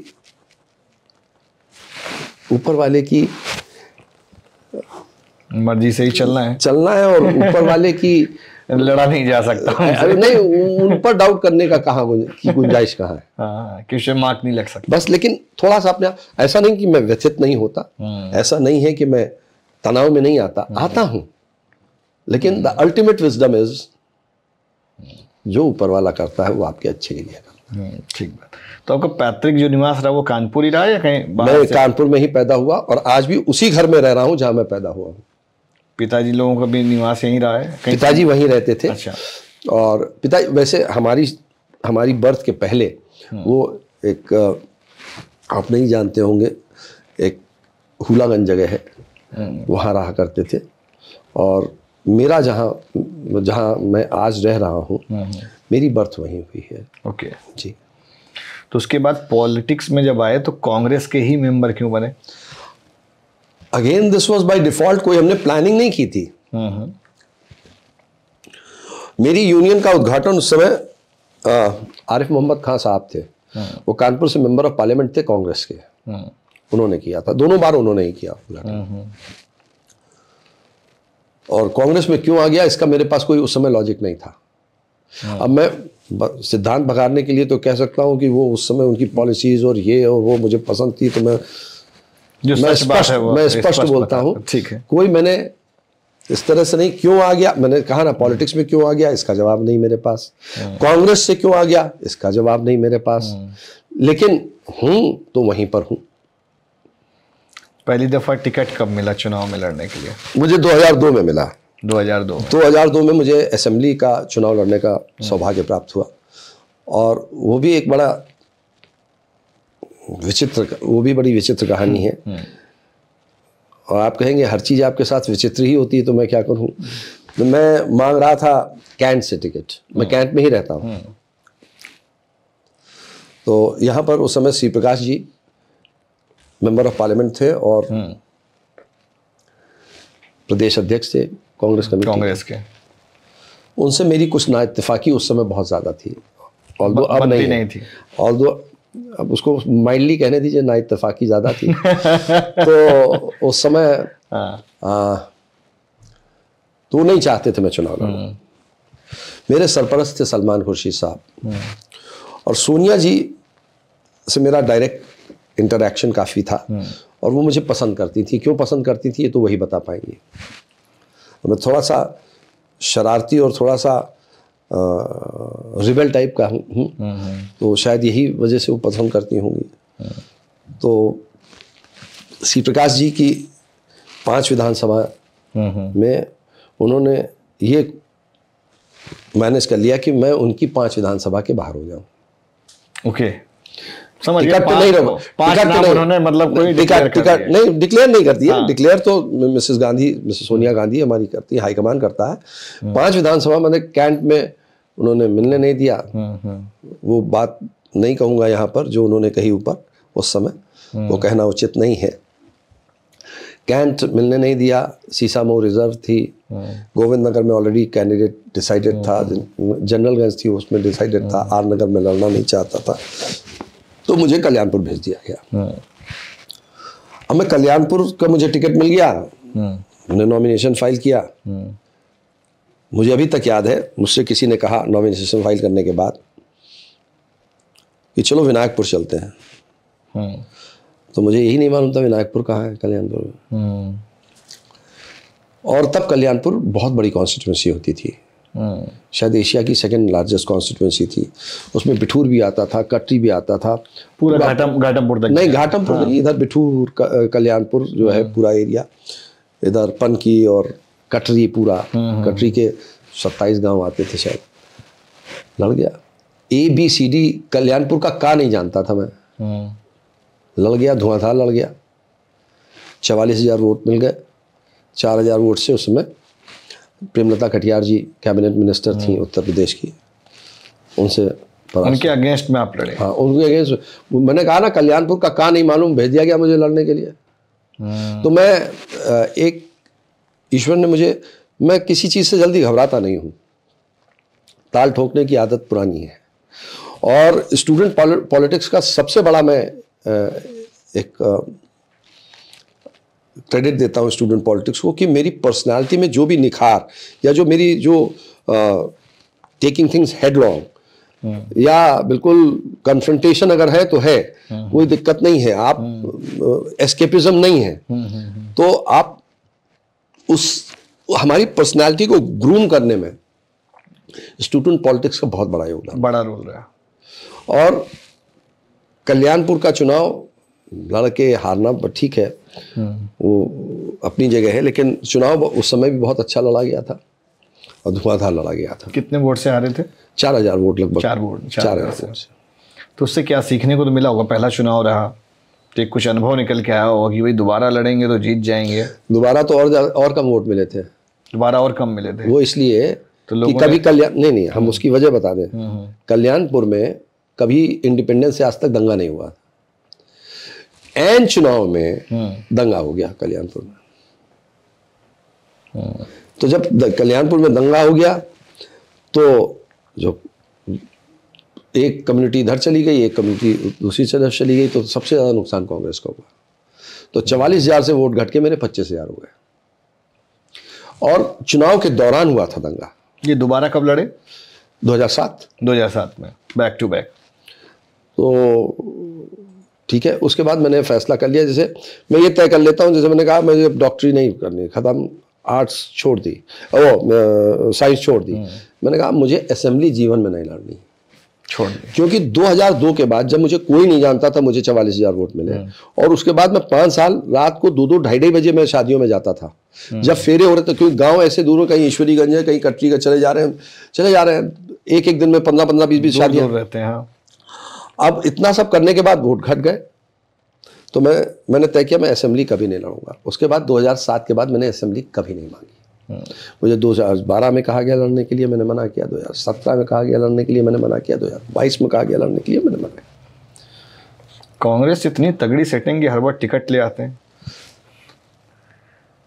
ऊपर वाले की मर्जी से ही चलना है और ऊपर वाले की लड़ा नहीं जा सकता। अरे नहीं, उन पर डाउट करने का कहाँ की गुंजाइश कहाँ है? क्वेश्चन मार्क नहीं लग सकता बस। लेकिन थोड़ा सा अपने, ऐसा नहीं कि मैं व्यथित नहीं होता, ऐसा नहीं है कि मैं तनाव में नहीं आता हूं, लेकिन द अल्टीमेट विजडम इज जो ऊपर वाला करता है वो आपके अच्छे के लिए करता है। ठीक बात। तो आपका पैतृक जो निवास रहा वो कानपुर ही रहा या कहीं बाहर? मैं कानपुर में ही पैदा हुआ और आज भी उसी घर में रह रहा हूं जहां मैं पैदा हुआ हूं। पिताजी लोगों का भी निवास यहीं रहा है? पिताजी वहीं रहते थे। अच्छा। और पिताजी वैसे हमारी बर्थ के पहले वो एक, आप नहीं जानते होंगे, एक हुलागंज जगह है, वहाँ रहा करते थे। और मेरा जहाँ मैं आज रह रहा हूँ, मेरी बर्थ वहीं हुई है। ओके जी। तो उसके बाद पॉलिटिक्स में जब आए तो कांग्रेस के ही मेंबर क्यों बने? Again this was by default, कोई हमने प्लानिंग नहीं की थी। मेरी यूनियन का उद्घाटन उस समय आरिफ मोहम्मद खान साहब थे। वो कानपुर से मेंबर ऑफ पार्लियामेंट थे कांग्रेस के। उन्होंने किया था, दोनों बार उन्होंने ही किया उद्घाटन। और कांग्रेस में क्यों आ गया इसका मेरे पास कोई उस समय लॉजिक नहीं था। अब मैं सिद्धांत भगाड़ने के लिए तो कह सकता हूं कि वो उस समय उनकी पॉलिसीज और ये और वो मुझे पसंद थी, तो मैं स्पष्ट बोलता हूं। ठीक है। कोई मैंने इस तरह से नहीं, क्यों आ गया, मैंने कहा ना, पॉलिटिक्स में क्यों आ गया इसका जवाब नहीं मेरे पास, कांग्रेस से क्यों आ गया इसका जवाब नहीं मेरे पास, लेकिन हूं तो वहीं पर हूं। पहली दफा टिकट कब मिला चुनाव में लड़ने के लिए? मुझे 2002 में मिला। 2002 में मुझे असेंबली का चुनाव लड़ने का सौभाग्य प्राप्त हुआ। और वो भी एक बड़ा बड़ी विचित्र कहानी है। और आप कहेंगे हर चीज़ आपके साथ विचित्र ही होती है, तो मैं क्या करूं। तो मैं मांग रहा था कैंट से टिकट, मैं कैंट में ही रहता हूं। तो यहाँ पर उस समय Shri Prakash ji member of parliament थे और प्रदेश अध्यक्ष थे कांग्रेस के। उनसे मेरी कुछ ना इत्तेफाकी उस समय बहुत ज़्यादा थी। ऑल्दो अब नहीं थी। ऑल्दो अब उसको माइल्डली कहने दीजिए, ना इत्तेफाकी ज़्यादा थी। तो उस समय तो नहीं चाहते थे मैं चुनाव लड़ूं। मेरे सरपरस्त थे सलमान खुर्शीद साहब। और सोनिया जी से मेरा डायरेक्ट इंटरैक्शन काफ़ी था और वो मुझे पसंद करती थी। क्यों पसंद करती थी ये तो वही बता पाएंगी। मैं थोड़ा सा शरारती और थोड़ा सा रिबेल टाइप का हूँ, तो शायद यही वजह से वो पसंद करती होंगी। तो श्री प्रकाश जी की 5 विधानसभा में उन्होंने ये मैनेज कर लिया कि मैं उनकी 5 विधानसभा के बाहर हो जाऊं। ओके, समझ गया। टिकट तो नहीं रहा, टिकट तो उन्होंने मतलब कोई टिकट नहीं डिक्लेयर नहीं करती है। डिक्लेयर तो मिसेस सोनिया गांधी हमारी करती है, हाईकमान करता है। 5 विधानसभा मैंने कैंट में उन्होंने मिलने नहीं दिया। वो बात नहीं कहूंगा यहाँ पर जो उन्होंने कही ऊपर उस समय, वो कहना उचित नहीं है। कैंट मिलने नहीं दिया, सीसामऊ रिजर्व थी, गोविंद नगर में ऑलरेडी कैंडिडेट डिसाइडेड था, जनरलगंज थी उसमें डिसाइडेड था, आर नगर में लड़ना नहीं चाहता था, तो मुझे कल्याणपुर भेज दिया गया। अब मैं कल्याणपुर का मुझे टिकट मिल गया, मैंने नॉमिनेशन फाइल किया। मुझे अभी तक याद है, मुझसे किसी ने कहा नॉमिनेशन फाइल करने के बाद कि चलो विनायकपुर चलते हैं। तो मुझे यही नहीं मालूम था विनायकपुर कहाँ है, कल्याणपुर में। और तब कल्याणपुर बहुत बड़ी कॉन्स्टिट्यूंसी होती थी, शायद एशिया की 2nd लार्जेस्ट कॉन्स्टिट्यूंसी थी। उसमें बिठूर भी आता था, कटरी भी आता था, पूरा घाटमपुर तक नहीं, घाटमपुर नहीं, इधर बिठूर कल्याणपुर जो है पूरा एरिया, इधर पनकी और कटरी पूरा, कटरी के 27 गांव आते थे शायद। लड़ गया। ABCD कल्याणपुर का नहीं जानता था मैं, लड़ गया, धुआंधार लड़ गया। 44,000 वोट मिल गए। 4,000 वोट से उस समय प्रेमलता कटियार जी कैबिनेट मिनिस्टर थी उत्तर प्रदेश की, उनसे उनके अगेंस्ट में आप लड़े? हाँ, उनके अगेंस्ट। मैंने कहा ना कल्याणपुर का नहीं मालूम, भेज दिया गया मुझे लड़ने के लिए। तो मैं एक ईश्वर ने मुझे, मैं किसी चीज़ से जल्दी घबराता नहीं हूँ, ताल ठोकने की आदत पुरानी है। और स्टूडेंट पॉलिटिक्स का सबसे बड़ा मैं एक क्रेडिट देता हूँ स्टूडेंट पॉलिटिक्स को कि मेरी पर्सनालिटी में जो भी निखार या जो मेरी जो टेकिंग थिंग्स हेडलॉन्ग या बिल्कुल कन्फ्रंटेशन अगर है तो है, कोई दिक्कत नहीं है, आप एस्केपिज्म नहीं है, तो आप उस हमारी पर्सनालिटी को ग्रूम करने में स्टूडेंट पॉलिटिक्स का बहुत बड़ा योगदान, बड़ा रोल रहा। और कल्याणपुर का चुनाव लड़के हारना ठीक है, वो अपनी जगह है, लेकिन चुनाव उस समय भी बहुत अच्छा लड़ा गया था और धुआंधार लड़ा गया था। कितने वोट से हारे थे? 4,000 वोट लगभग। 4,000 से। तो उससे क्या सीखने को तो मिला होगा? पहला चुनाव रहा तो कुछ अनुभव निकल के आया होगा कि भाई दोबारा लड़ेंगे तो जीत जाएंगे। दोबारा तो और कम वोट मिले थे, दोबारा और कम मिले थे। वो इसलिए तो कि कभी कल्याण नहीं, हम उसकी वजह बता दें। कल्याणपुर में कभी इंडिपेंडेंस से आज तक दंगा नहीं हुआ, एन चुनाव में दंगा हो गया कल्याणपुर में। तो जब कल्याणपुर में दंगा हो गया तो जो एक कम्युनिटी इधर चली गई, एक कम्युनिटी दूसरी तरफ चली गई, तो सबसे ज़्यादा नुकसान कांग्रेस का हुआ। तो 44,000 से वोट घट के मेरे 25,000 हो गए। और चुनाव के दौरान हुआ था दंगा। ये दोबारा कब लड़े? 2007 में, बैक टू बैक। तो ठीक है, उसके बाद मैंने फैसला कर लिया, जैसे मैं ये तय कर लेता हूँ, जैसे मैंने कहा मुझे डॉक्टरी नहीं करनी, खत्म, आर्ट्स छोड़ दी, वो साइंस छोड़ दी। मैंने कहा मुझे असेंबली जीवन में नहीं लड़नी, छोड़ दी। क्योंकि 2002 के बाद जब मुझे कोई नहीं जानता था, मुझे 44,000 वोट मिले, और उसके बाद मैं 5 साल रात को 2-2, 2:30 बजे मैं शादियों में जाता था जब फेरे हो रहे थे, क्योंकि गांव ऐसे दूर, कहीं ईश्वरीगंज है, कहीं कटरी का, चले जा रहे हैं, एक दिन में 15-15, 20-20 शादियां रहते हैं। हाँ। अब इतना सब करने के बाद वोट घट गए, तो मैंने तय किया मैं असेंबली कभी नहीं लड़ूंगा। उसके बाद 2007 के बाद मैंने असेंबली कभी नहीं मांगी। मुझे 2012 में कहा गया लड़ने के लिए, मैंने मना किया। 2017 में कहा गया लड़ने के लिए, मैंने मना किया। 2022 में कहा गया लड़ने के लिए, मैंने मना किया। कांग्रेस इतनी तगड़ी सेटिंग की हर बार टिकट ले आते हैं,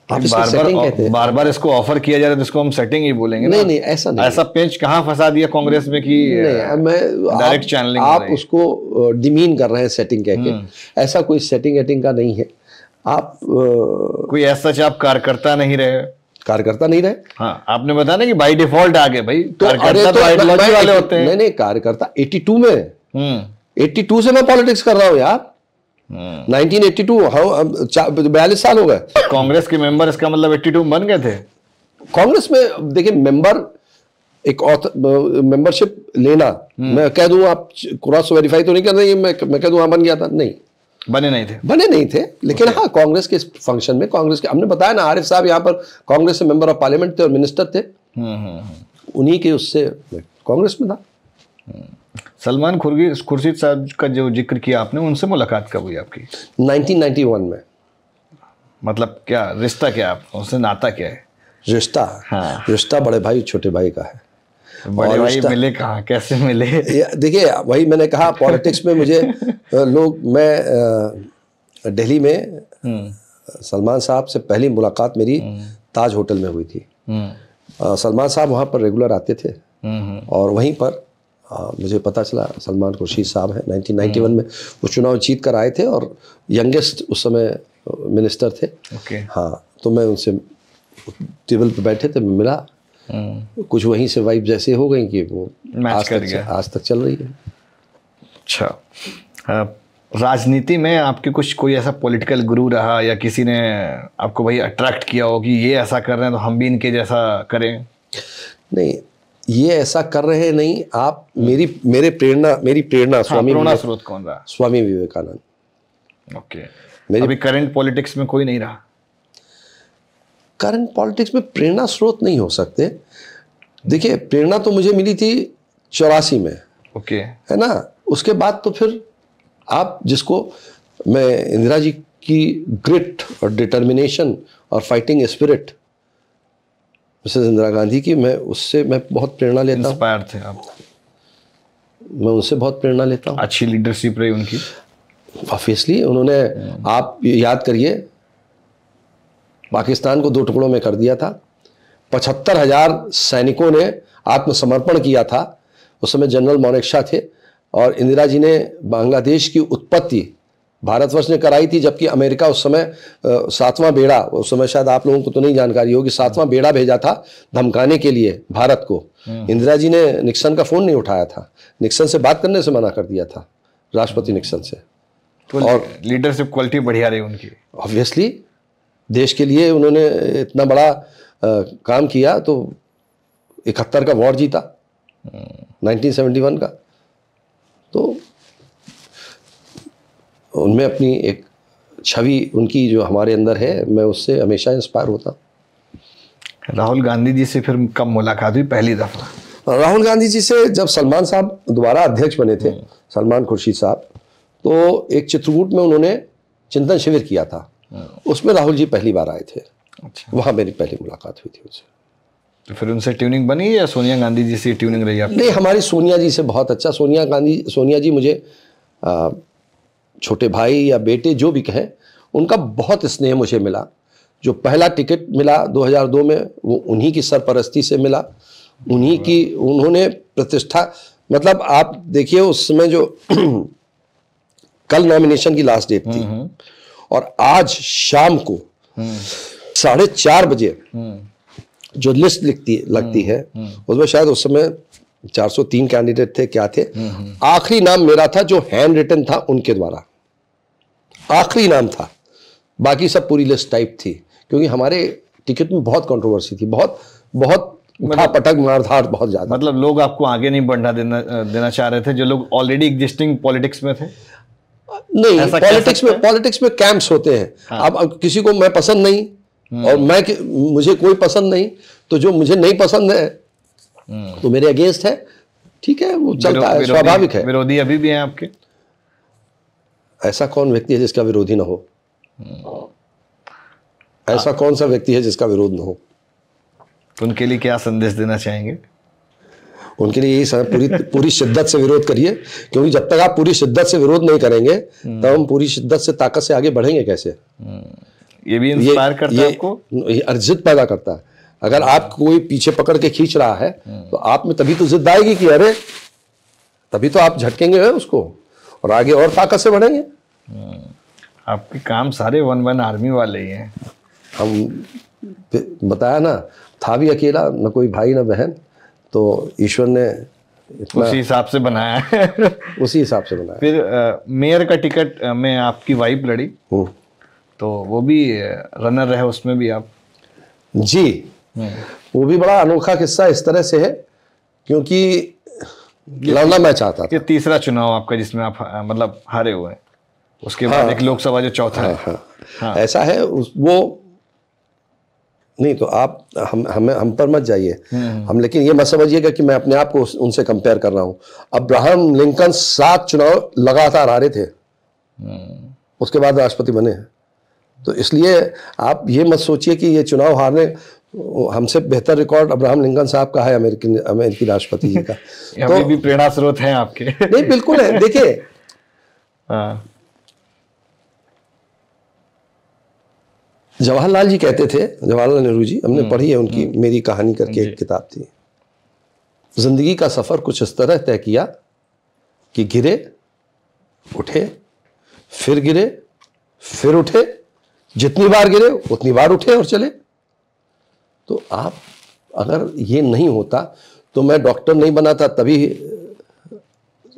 आप बार बार इसको ऑफर किया जा रहा है, तो इसको हम सेटिंग ही बोलेंगे। नहीं, ऐसा नहीं। ऐसा पेंच कहाँ फंसा दिया कांग्रेस में कि डायरेक्ट चैनलिंग? आप उसको डिमीन कर रहे हैं सेटिंग कह के, ऐसा कोई सेटिंग एटिंग का नहीं है। आप कोई ऐसा आप कार्यकर्ता नहीं रहे? कार्यकर्ता नहीं रहे। हाँ, आपने बताया ना कि बाय डिफॉल्ट आ गए भाई, तो कार्यकर्ता तो आइडियोलॉजी वाले होते हैं। नहीं, कार्यकर्ता 82 में 82 से मैं पॉलिटिक्स कर रहा हूँ यार। 1982, 42 साल हो गए। कांग्रेस के मेंबर, इसका मतलब 82 में बन गए थे कांग्रेस में। देखिए, एक मेंबरशिप लेना, मैं कह दूं आप क्रॉस वेरीफाई तो नहीं कर रहे, मैं कह दूं हाँ बन गया था, नहीं। बने नहीं थे? बने नहीं थे, लेकिन हाँ कांग्रेस के फंक्शन में, कांग्रेस के, हमने बताया ना, आरिफ साहब यहाँ पर कांग्रेस से मेंबर ऑफ पार्लियामेंट थे और मिनिस्टर थे, उन्हीं के उससे कांग्रेस में था। सलमान खुर्शीद साहब का जो जिक्र किया आपने, उनसे मुलाकात कब हुई आपकी? 1991 में। मतलब क्या रिश्ता, क्या आप उनसे नाता क्या है? रिश्ता, हाँ। रिश्ता बड़े भाई छोटे भाई का है। बड़े भाई मिले कहाँ, कैसे मिले? देखिए वही मैंने कहा, पॉलिटिक्स में मुझे लोग, मैं दिल्ली में सलमान साहब से पहली मुलाकात मेरी ताज होटल में हुई थी। सलमान साहब वहाँ पर रेगुलर आते थे और वहीं पर मुझे पता चला सलमान खुर्शीद साहब हैं। 1991 में वो चुनाव जीत कर आए थे और यंगेस्ट उस समय मिनिस्टर थे। हाँ, तो मैं उनसे टेबल पे बैठे थे, मैं मिला, कुछ वहीं से वाइब जैसे हो गई कि वो आज तक चल रही है। अच्छा, राजनीति में आपके कुछ कोई ऐसा पॉलिटिकल गुरु रहा या किसी ने आपको भाई अट्रैक्ट किया हो कि ये ऐसा कर रहे हैं तो हम भी इनके जैसा करें? नहीं, ये ऐसा कर रहे हैं नहीं, आप मेरी प्रेरणा स्वामी स्रोत कौन रहा? स्वामी विवेकानंद। ओके। अभी करंट पॉलिटिक्स में कोई नहीं रहा? करंट पॉलिटिक्स में प्रेरणा स्रोत नहीं हो सकते। देखिए, प्रेरणा तो मुझे मिली थी 84 में, ओके, है ना। उसके बाद तो फिर आप जिसको, मैं इंदिरा जी की ग्रिट और डिटर्मिनेशन और fighting spirit, Mrs Indira Gandhi की, मैं बहुत प्रेरणा लेता हूँ। इंस्पायर थे आप? मैं उनसे बहुत प्रेरणा लेता हूँ। अच्छी लीडरशिप रही उनकी ऑब्वियसली। उन्होंने, आप याद करिए, पाकिस्तान को 2 टुकड़ों में कर दिया था, 75,000 सैनिकों ने आत्मसमर्पण किया था। उस समय जनरल मोनेक्शा थे और इंदिरा जी ने बांग्लादेश की उत्पत्ति भारतवर्ष ने कराई थी, जबकि अमेरिका उस समय 7वां बेड़ा, उस समय शायद आप लोगों को तो नहीं जानकारी होगी, 7वां बेड़ा भेजा था धमकाने के लिए भारत को। इंदिरा जी ने निक्सन का फ़ोन नहीं उठाया था, निक्सन से बात करने से मना कर दिया था, राष्ट्रपति निक्सन से। तो और लीडरशिप क्वालिटी बढ़िया रही उनकी। ऑब्वियसली, देश के लिए उन्होंने इतना बड़ा काम किया, तो 71 का वॉर जीता, 1971 का। तो उनमें अपनी एक छवि उनकी जो हमारे अंदर है, मैं उससे हमेशा इंस्पायर होता हूँ। राहुल गांधी जी से फिर कब मुलाकात हुई पहली दफा? राहुल गांधी जी से जब सलमान साहब दोबारा अध्यक्ष बने थे, सलमान खुर्शीद साहब, तो एक चित्रकूट में उन्होंने चिंतन शिविर किया था, उसमें राहुल जी पहली बार आए थे। अच्छा। वहाँ मेरी पहली मुलाकात हुई थी उनसे। तो फिर उनसे ट्यूनिंग बनी या सोनिया गांधी जी से ट्यूनिंग रही आपकी? नहीं, हमारी सोनिया जी से बहुत अच्छा। सोनिया जी मुझे छोटे भाई या बेटे जो भी कहें, उनका बहुत स्नेह मुझे मिला। जो पहला टिकट मिला 2002 में, वो उन्हीं की सरपरस्ती से मिला, उन्हीं की, उन्होंने प्रतिष्ठा, मतलब आप देखिए उस समय जो कल नॉमिनेशन की लास्ट डेट थी और आज शाम को 4:30 बजे जो लिस्ट लगती है, उसमें शायद उस समय 403 कैंडिडेट थे, क्या थे, आखिरी नाम मेरा था जो हैंड रिटन था उनके द्वारा, आखिरी नाम था। बाकी सब पूरी लिस्ट टाइप थी, क्योंकि हमारे टिकट में बहुत कंट्रोवर्सी थी, बहुत उठापटक मारधाड़ बहुत ज्यादा। मतलब लोग आपको आगे नहीं बढ़ना देना चाह रहे थे, जो लोग ऑलरेडी एग्जिस्टिंग पॉलिटिक्स में थे? नहीं, पॉलिटिक्स में कैंप्स होते हैं। हाँ। अब किसी को मैं पसंद नहीं और मुझे कोई पसंद नहीं, तो जो मुझे नहीं पसंद है तो मेरे अगेंस्ट है, ठीक है, वो चलता है, स्वाभाविक है। विरोधी अभी भी हैं आपके? ऐसा कौन व्यक्ति है जिसका विरोधी ना हो? ऐसा कौन सा व्यक्ति है जिसका विरोध ना हो? उनके लिए क्या संदेश देना चाहेंगे? उनके लिए यही, पूरी शिद्दत से विरोध करिए, क्योंकि जब तक आप पूरी शिद्दत से विरोध नहीं करेंगे तब हम पूरी शिद्दत से ताकत से आगे बढ़ेंगे कैसे? ये भी इंस्पायर करता है आपको? ये जिद पैदा करता है। अगर आप कोई पीछे पकड़ के खींच रहा है तो आप में तभी तो जिद आएगी कि अरे, तभी तो आप झटकेंगे उसको और आगे और ताकत से बढ़ेंगे। आपके काम सारे 1-1 आर्मी वाले ही हैं। हम बताया ना, था भी अकेला, न कोई भाई न बहन, तो ईश्वर ने उसी हिसाब से बनाया है। उसी हिसाब से बनाया। फिर मेयर का टिकट में आपकी वाइफ लड़ी, तो वो भी रनर रहे उसमें भी आप? जी, वो भी बड़ा अनोखा किस्सा इस तरह से है, क्योंकि लड़ना मैं चाहता था। ये तीसरा चुनाव आपका जिसमें आप मतलब हारे हुए हैं? उसके बाद एक लोकसभा जो चौथा है। हाँ। ऐसा है वो नहीं तो आप हम पर मत जाइए। हम लेकिन ये मत समझिएगा कि मैं अपने आप को उनसे कंपेयर कर रहा हूं। अब्राहम लिंकन 7 चुनाव लगातार हारे थे, उसके बाद राष्ट्रपति बने। तो इसलिए आप ये मत सोचिए कि ये चुनाव हारने, हमसे बेहतर रिकॉर्ड अब्राहम लिंकन साहब का है अमेरिकी राष्ट्रपति जी का। तो भी प्रेरणा स्रोत हैं आपके। नहीं बिल्कुल है। देखिए जवाहरलाल जी कहते थे, जवाहरलाल नेहरू जी, हमने पढ़ी है उनकी मेरी कहानी करके एक किताब थी। जिंदगी का सफर कुछ इस तरह तय किया कि गिरे उठे फिर गिरे फिर उठे, जितनी बार गिरे उतनी बार उठे और चले। तो आप अगर ये नहीं होता तो मैं डॉक्टर नहीं बनाता, तभी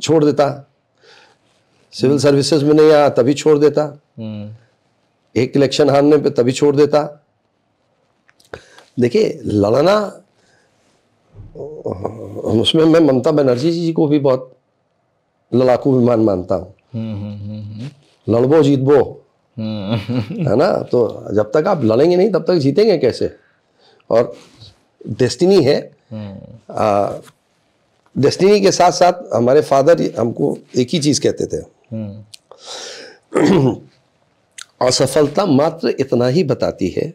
छोड़ देता, सिविल सर्विसेज में नहीं आया तभी छोड़ देता, एक इलेक्शन हारने पे तभी छोड़ देता। देखिए लड़ना, उसमें मैं ममता बनर्जी जी को भी बहुत लड़ाकू विमान मानता हूँ। लड़बो जीतबो, है ना। तो जब तक आप लड़ेंगे नहीं तब तक जीतेंगे कैसे। और डेस्टिनी है, डेस्टिनी के साथ साथ हमारे फादर हमको एक ही चीज कहते थे, असफलता मात्र इतना ही बताती है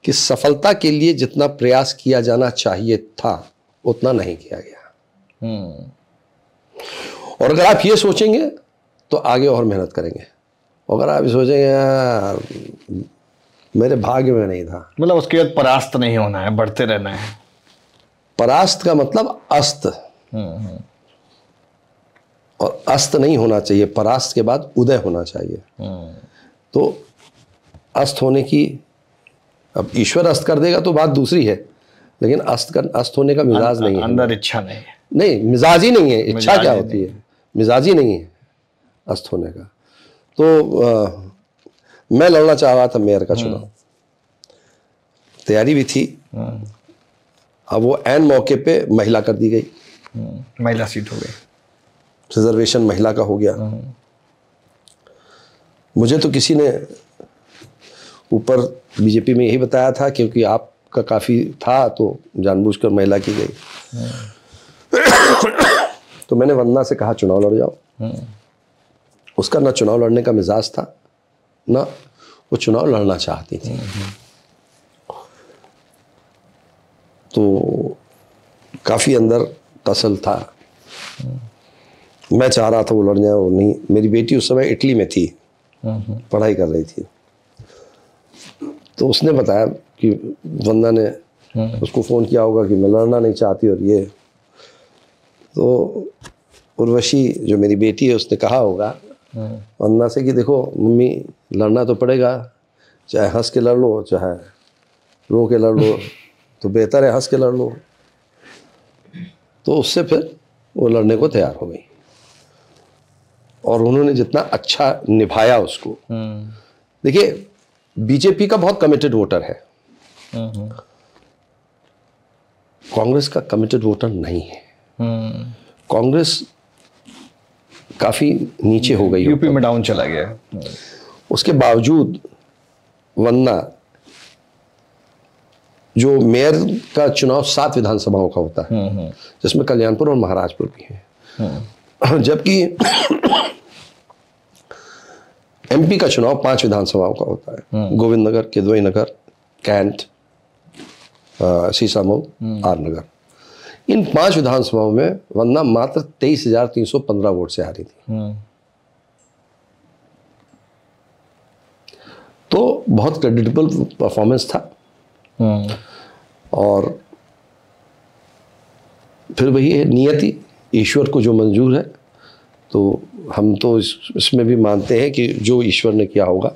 कि सफलता के लिए जितना प्रयास किया जाना चाहिए था उतना नहीं किया गया। और अगर आप ये सोचेंगे तो आगे और मेहनत करेंगे। अगर आप सोचेंगे यार मेरे भाग्य में नहीं था, मतलब उसके बाद परास्त नहीं होना है, बढ़ते रहना है। परास्त का मतलब अस्त, और अस्त नहीं होना चाहिए, परास्त के बाद उदय होना चाहिए। तो अस्त होने की, अब ईश्वर अस्त कर देगा तो बात दूसरी है, लेकिन अस्त होने का मिजाज नहीं है, अंदर इच्छा नहीं है। नहीं मिजाज ही नहीं है। इच्छा क्या होती है, मिजाज ही नहीं है अस्त होने का। तो मैं लड़ना चाह रहा था मेयर का चुनाव, तैयारी भी थी। अब वो ऐन मौके पे महिला कर दी गई, महिला सीट हो गई, रिजर्वेशन महिला का हो गया। मुझे तो किसी ने ऊपर बीजेपी में यही बताया था क्योंकि आपका काफी था तो जानबूझकर महिला की गई। तो मैंने वंदना से कहा चुनाव लड़ जाओ। उसका ना चुनाव लड़ने का मिजाज था, ना वो चुनाव लड़ना चाहती थी। तो काफी अंदर कसल था। मैं चाह रहा था वो लड़ जाए, वो नहीं। मेरी बेटी उस समय इटली में थी, पढ़ाई कर रही थी। तो उसने बताया कि वंदना ने उसको फ़ोन किया होगा कि मैं लड़ना नहीं चाहती और ये। तो उर्वशी जो मेरी बेटी है उसने कहा होगा वंदना से कि देखो मम्मी लड़ना तो पड़ेगा, चाहे हंस के लड़ लो चाहे रो के लड़ लो, तो बेहतर है हंस के लड़ लो। तो उससे फिर वो लड़ने को तैयार हो गई और उन्होंने जितना अच्छा निभाया उसको। देखिए बीजेपी का बहुत कमिटेड वोटर है, कांग्रेस का कमिटेड वोटर नहीं है। कांग्रेस काफी नीचे हो गई, यूपी में डाउन चला गया। उसके बावजूद वंदना, जो मेयर का चुनाव 7 विधानसभाओं का होता है जिसमें कल्याणपुर और महाराजपुर भी है, जबकि एमपी का चुनाव 5 विधानसभाओं का होता है, गोविंदनगर, किदवई नगर, कैंट, सीसामऊ, आर नगर। इन 5 विधानसभाओं में वंदना मात्र 23,315 वोट से हारी थी। तो बहुत क्रेडिटेबल परफॉर्मेंस था। और फिर वही है नियति, ईश्वर को जो मंजूर है। तो हम तो इसमें भी मानते हैं कि जो ईश्वर ने किया होगा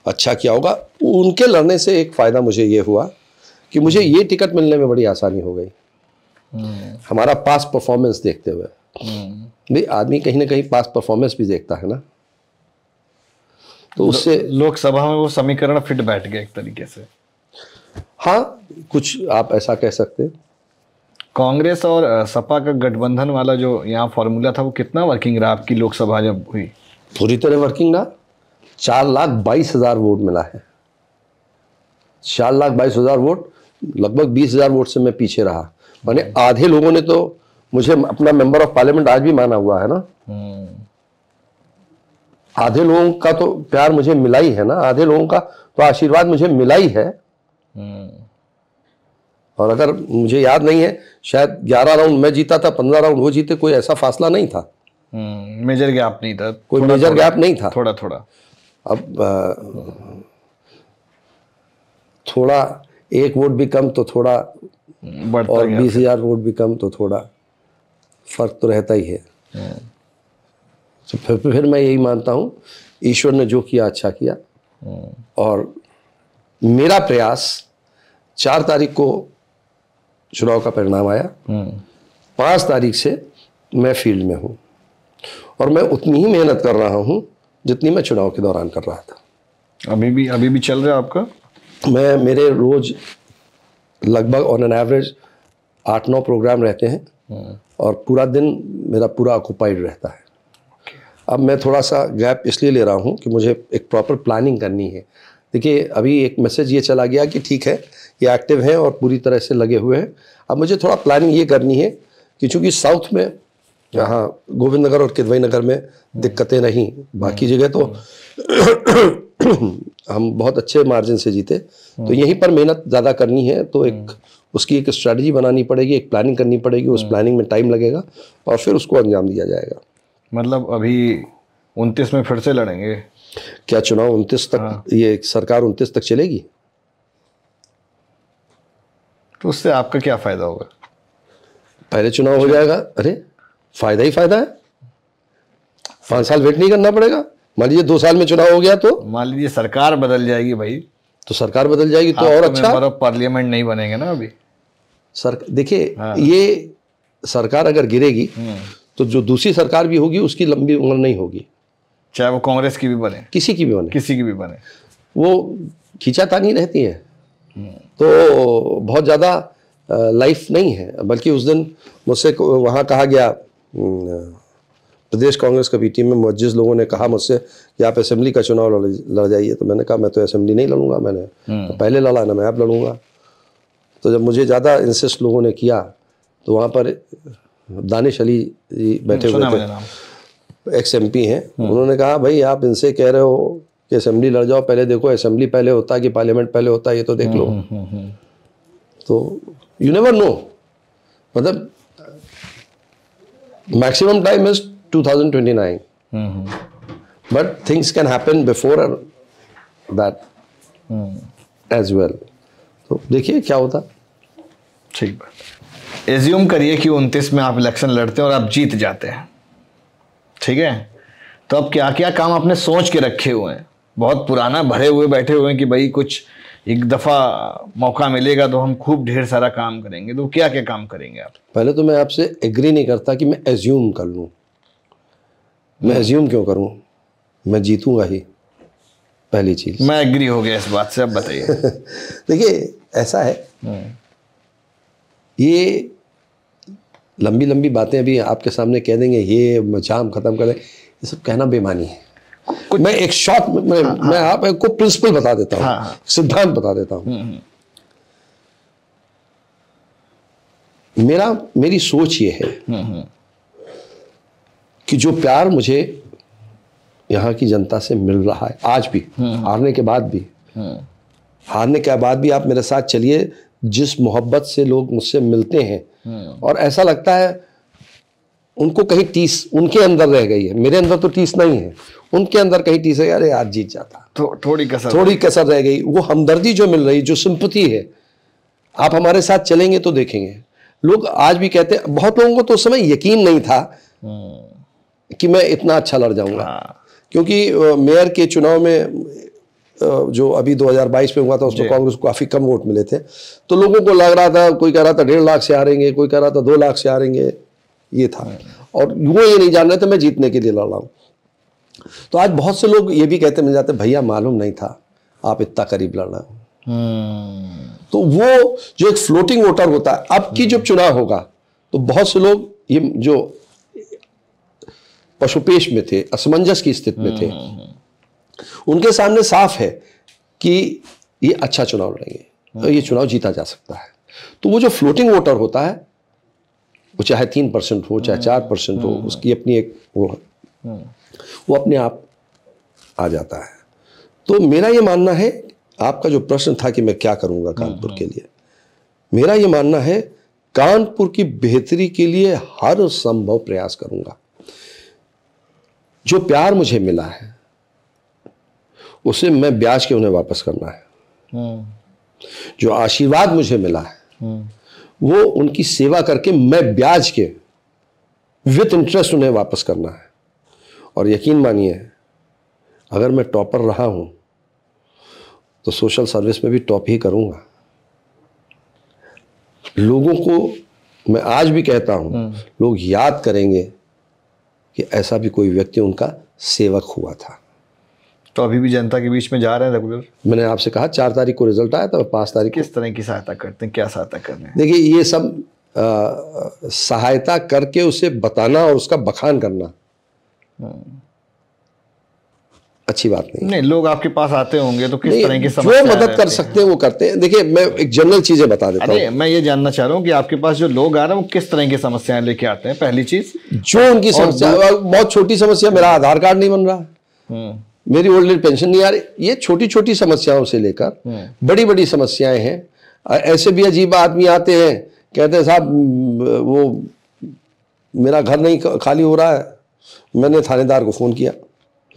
अच्छा किया होगा। उनके लड़ने से एक फ़ायदा मुझे ये हुआ कि मुझे ये टिकट मिलने में बड़ी आसानी हो गई, हमारा पास परफॉर्मेंस देखते हुए। भाई आदमी कहीं ना कहीं पास परफॉर्मेंस भी देखता है ना, तो उससे लोकसभा में वो समीकरण फिट बैठ गया एक तरीके से। हाँ, कुछ आप ऐसा कह सकते हैं। कांग्रेस और सपा का गठबंधन वाला जो यहाँ फॉर्मूला था वो कितना वर्किंग रहा आपकी लोकसभा जब हुई? पूरी तरह वर्किंग ना। 4,22,000 वोट मिला है। 4,22,000 वोट, लगभग 20,000 वोट से मैं पीछे रहा। माने आधे लोगों ने तो मुझे अपना मेंबर ऑफ पार्लियामेंट आज भी माना हुआ है ना। आधे लोगों का तो प्यार मुझे मिला ही है ना, आधे लोगों का तो आशीर्वाद मुझे मिला ही है। और अगर मुझे याद नहीं है, शायद 11 राउंड मैं जीता था, 15 राउंड वो जीते, कोई ऐसा फासला नहीं था। मेजर गैप नहीं था, कोई मेजर गैप नहीं था। थोड़ा थोड़ा। अब थोड़ा एक वोट भी कम तो थोड़ा, और 20,000 वोट भी कम तो थोड़ा फर्क तो रहता ही है। तो फिर मैं यही मानता हूँ, ईश्वर ने जो किया अच्छा किया। और मेरा प्रयास, 4 तारीख को चुनाव का परिणाम आया, 5 तारीख से मैं फील्ड में हूँ और मैं उतनी ही मेहनत कर रहा हूँ जितनी मैं चुनाव के दौरान कर रहा था। अभी भी चल रहा है आपका? मेरे रोज लगभग ऑन एन एवरेज 8-9 प्रोग्राम रहते हैं और पूरा दिन मेरा पूरा ऑक्यूपाइड रहता है। अब मैं थोड़ा सा गैप इसलिए ले रहा हूँ कि मुझे एक प्रॉपर प्लानिंग करनी है। देखिए, अभी एक मैसेज ये चला गया कि ठीक है, ये एक्टिव हैं और पूरी तरह से लगे हुए हैं। अब मुझे थोड़ा प्लानिंग ये करनी है कि चूँकि साउथ में, यहाँ गोविंद नगर और किदवई नगर में दिक्कतें रहीं, बाकी जगह तो हम बहुत अच्छे मार्जिन से जीते, तो यहीं पर मेहनत ज़्यादा करनी है। तो उसकी एक स्ट्रैटेजी बनानी पड़ेगी, एक प्लानिंग करनी पड़ेगी। उस प्लानिंग में टाइम लगेगा और फिर उसको अंजाम दिया जाएगा। मतलब अभी 29 में फिर से लड़ेंगे क्या चुनाव? 29 तक? हाँ। ये सरकार 29 तक चलेगी, तो उससे आपका क्या फायदा होगा? पहले चुनाव हो जाएगा। अरे फायदा ही फायदा है, 5 साल वेट नहीं करना पड़ेगा। मान लीजिए 2 साल में चुनाव हो गया तो, मान लीजिए सरकार बदल जाएगी भाई, तो सरकार बदल जाएगी तो और अच्छा। मेंबर ऑफ पार्लियामेंट नहीं बनेंगे ना अभी सर। देखिए, ये सरकार अगर गिरेगी तो जो दूसरी सरकार भी होगी उसकी लंबी उम्र नहीं होगी, चाहे वो कांग्रेस की भी बने, किसी की भी बने, वो खींचातानी रहती है। तो बहुत ज़्यादा लाइफ नहीं है। बल्कि उस दिन मुझसे वहाँ कहा गया, प्रदेश कांग्रेस कमेटी में मुअज्जिज़ लोगों ने कहा मुझसे कि आप असेंबली का चुनाव लड़ जाइए। तो मैंने कहा मैं तो असेंबली नहीं लड़ूंगा, मैंने तो पहले लड़ा ना, मैं अब लड़ूंगा। तो जब मुझे ज़्यादा इंसिस्ट लोगों ने किया तो वहाँ पर दानिश अली जी बैठे हुए थे, एक्स MP हैं। उन्होंने कहा भाई आप इनसे कह रहे हो कि असेंबली लड़ जाओ, पहले देखो असेंबली पहले होता है कि पार्लियामेंट पहले होता है, ये तो देख लो। तो यू नेवर नो, मतलब maximum time is 2029, but things can happen before that as well. तो देखिए क्या होता। ठीक बात। एज्यूम करिए कि 29 में आप इलेक्शन लड़ते हैं और आप जीत जाते हैं, ठीक है, तो अब क्या क्या काम आपने सोच के रखे हुए हैं? बहुत पुराना भरे हुए बैठे हुए हैं कि भाई कुछ एक दफ़ा मौका मिलेगा तो हम खूब ढेर सारा काम करेंगे, तो क्या क्या काम करेंगे आप? पहले तो मैं आपसे एग्री नहीं करता कि मैं एज्यूम कर लूँ। मैं एज्यूम क्यों करूँ? मैं जीतूंगा ही, पहली चीज़। मैं एग्री हो गया इस बात से, अब बताइए। देखिए ऐसा है, ये लंबी लंबी बातें अभी आपके सामने कह देंगे, ये जाम खत्म कर दें, ये सब कहना बेमानी है। मैं एक शॉर्ट मैं आपको प्रिंसिपल बता देता हूँ, सिद्धांत बता देता हूँ। मेरी सोच ये है कि जो प्यार मुझे यहाँ की जनता से मिल रहा है आज भी, हारने के बाद भी आप मेरे साथ चलिए, जिस मोहब्बत से लोग मुझसे मिलते हैं और ऐसा लगता है उनको कहीं टीस उनके अंदर रह गई है, मेरे अंदर तो टीस नहीं है, उनके अंदर कहीं टीस है, अरे यार जीत जाता, थोड़ी कसर रह गई। वो हमदर्दी जो मिल रही, जो सिंपैथी है, आप हमारे साथ चलेंगे तो देखेंगे। लोग आज भी कहते हैं, बहुत लोगों को तो उस समय यकीन नहीं था कि मैं इतना अच्छा लड़ जाऊंगा, क्योंकि मेयर के चुनाव में जो अभी 2022 में हुआ था उसमें कांग्रेस को काफ़ी कम वोट मिले थे, तो लोगों को लग रहा था, कोई कह रहा था 1.5 लाख से हारेंगे, कोई कह रहा था 2 लाख से हारेंगे, ये था। और वो ये नहीं जान रहे थे मैं जीतने के लिए लड़ रहा हूँ। तो आज बहुत से लोग ये भी कहते मिल जाते, भैया मालूम नहीं था आप इतना करीब लड़ रहे हो। तो वो जो एक फ्लोटिंग वोटर होता है, अब की जब चुनाव होगा तो बहुत से लोग ये जो पशुपेश में थे, असमंजस की स्थिति में थे, उनके सामने साफ है कि ये अच्छा चुनाव लड़ेंगे और ये चुनाव जीता जा सकता है। तो वो जो फ्लोटिंग वोटर होता है, वो चाहे 3% हो चाहे 4% हो, उसकी अपनी एक वो अपने आप आ जाता है। तो मेरा ये मानना है, आपका जो प्रश्न था कि मैं क्या करूंगा कानपुर के लिए, मेरा ये मानना है कानपुर की बेहतरी के लिए हर संभव प्रयास करूंगा। जो प्यार मुझे मिला है उसे मैं ब्याज के उन्हें वापस करना है। जो आशीर्वाद मुझे मिला है वो उनकी सेवा करके मैं ब्याज के विथ इंटरेस्ट उन्हें वापस करना है। और यकीन मानिए, अगर मैं टॉपर रहा हूं तो सोशल सर्विस में भी टॉप ही करूंगा। लोगों को मैं आज भी कहता हूं, लोग याद करेंगे कि ऐसा भी कोई व्यक्ति उनका सेवक हुआ था। तो अभी भी जनता के बीच में जा रहे हैं रेगुलर? मैंने आपसे कहा 4 तारीख को रिजल्ट आया था, 5 तारीख किस तरह की सहायता करते हैं, क्या सहायता कर रहे हैं? देखिए, ये सब सहायता करके उसे बताना और उसका बखान करना अच्छी बात नहीं। लोग आपके पास आते होंगे तो किस तरह की समस्या, जो मदद कर सकते हैं वो करते हैं। देखिए, मैं एक जनरल चीजें बता देता हूँ। मैं ये जानना चाह रहा हूँ कि आपके पास जो लोग आ रहे हैं वो किस तरह की समस्याएं लेके आते हैं, पहली चीज। जो उनकी समस्या, बहुत छोटी समस्या, मेरा आधार कार्ड नहीं बन रहा, मेरी ओल्ड एज पेंशन नहीं आ रही, ये छोटी छोटी समस्याओं से लेकर बड़ी बड़ी समस्याएं हैं। ऐसे भी अजीब आदमी आते हैं, कहते हैं साहब वो मेरा घर नहीं खाली हो रहा है। मैंने थानेदार को फ़ोन किया,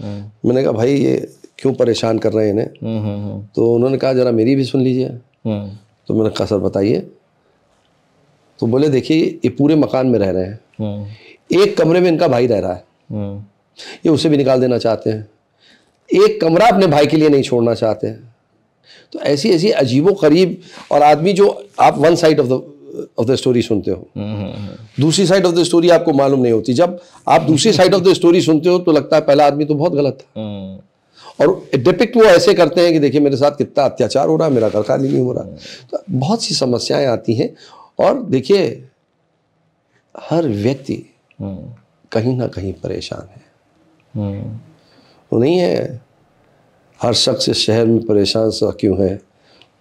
मैंने कहा भाई ये क्यों परेशान कर रहे हैं इन्हें? तो उन्होंने कहा जरा मेरी भी सुन लीजिए। तो मैंने कहा सर बताइए। तो बोले देखिए, ये पूरे मकान में रह रहे हैं, एक कमरे में इनका भाई रह रहा है, ये उसे भी निकाल देना चाहते हैं, एक कमरा अपने भाई के लिए नहीं छोड़ना चाहते हैं। तो ऐसी ऐसी अजीबो करीब, और आदमी जो आप one side of the story सुनते हो, दूसरी साइड ऑफ द स्टोरी आपको मालूम नहीं होती। जब आप दूसरी साइड ऑफ द स्टोरी सुनते हो तो लगता है पहला आदमी तो बहुत गलत था। और डिपिक्ट वो ऐसे करते हैं कि देखिए मेरे साथ कितना अत्याचार हो रहा है, मेरा घर खाली नहीं हो रहा। तो बहुत सी समस्याएं आती हैं। और देखिए, हर व्यक्ति कहीं ना कहीं परेशान है। वो नहीं है हर शख्स इस शहर में परेशान सा क्यों है,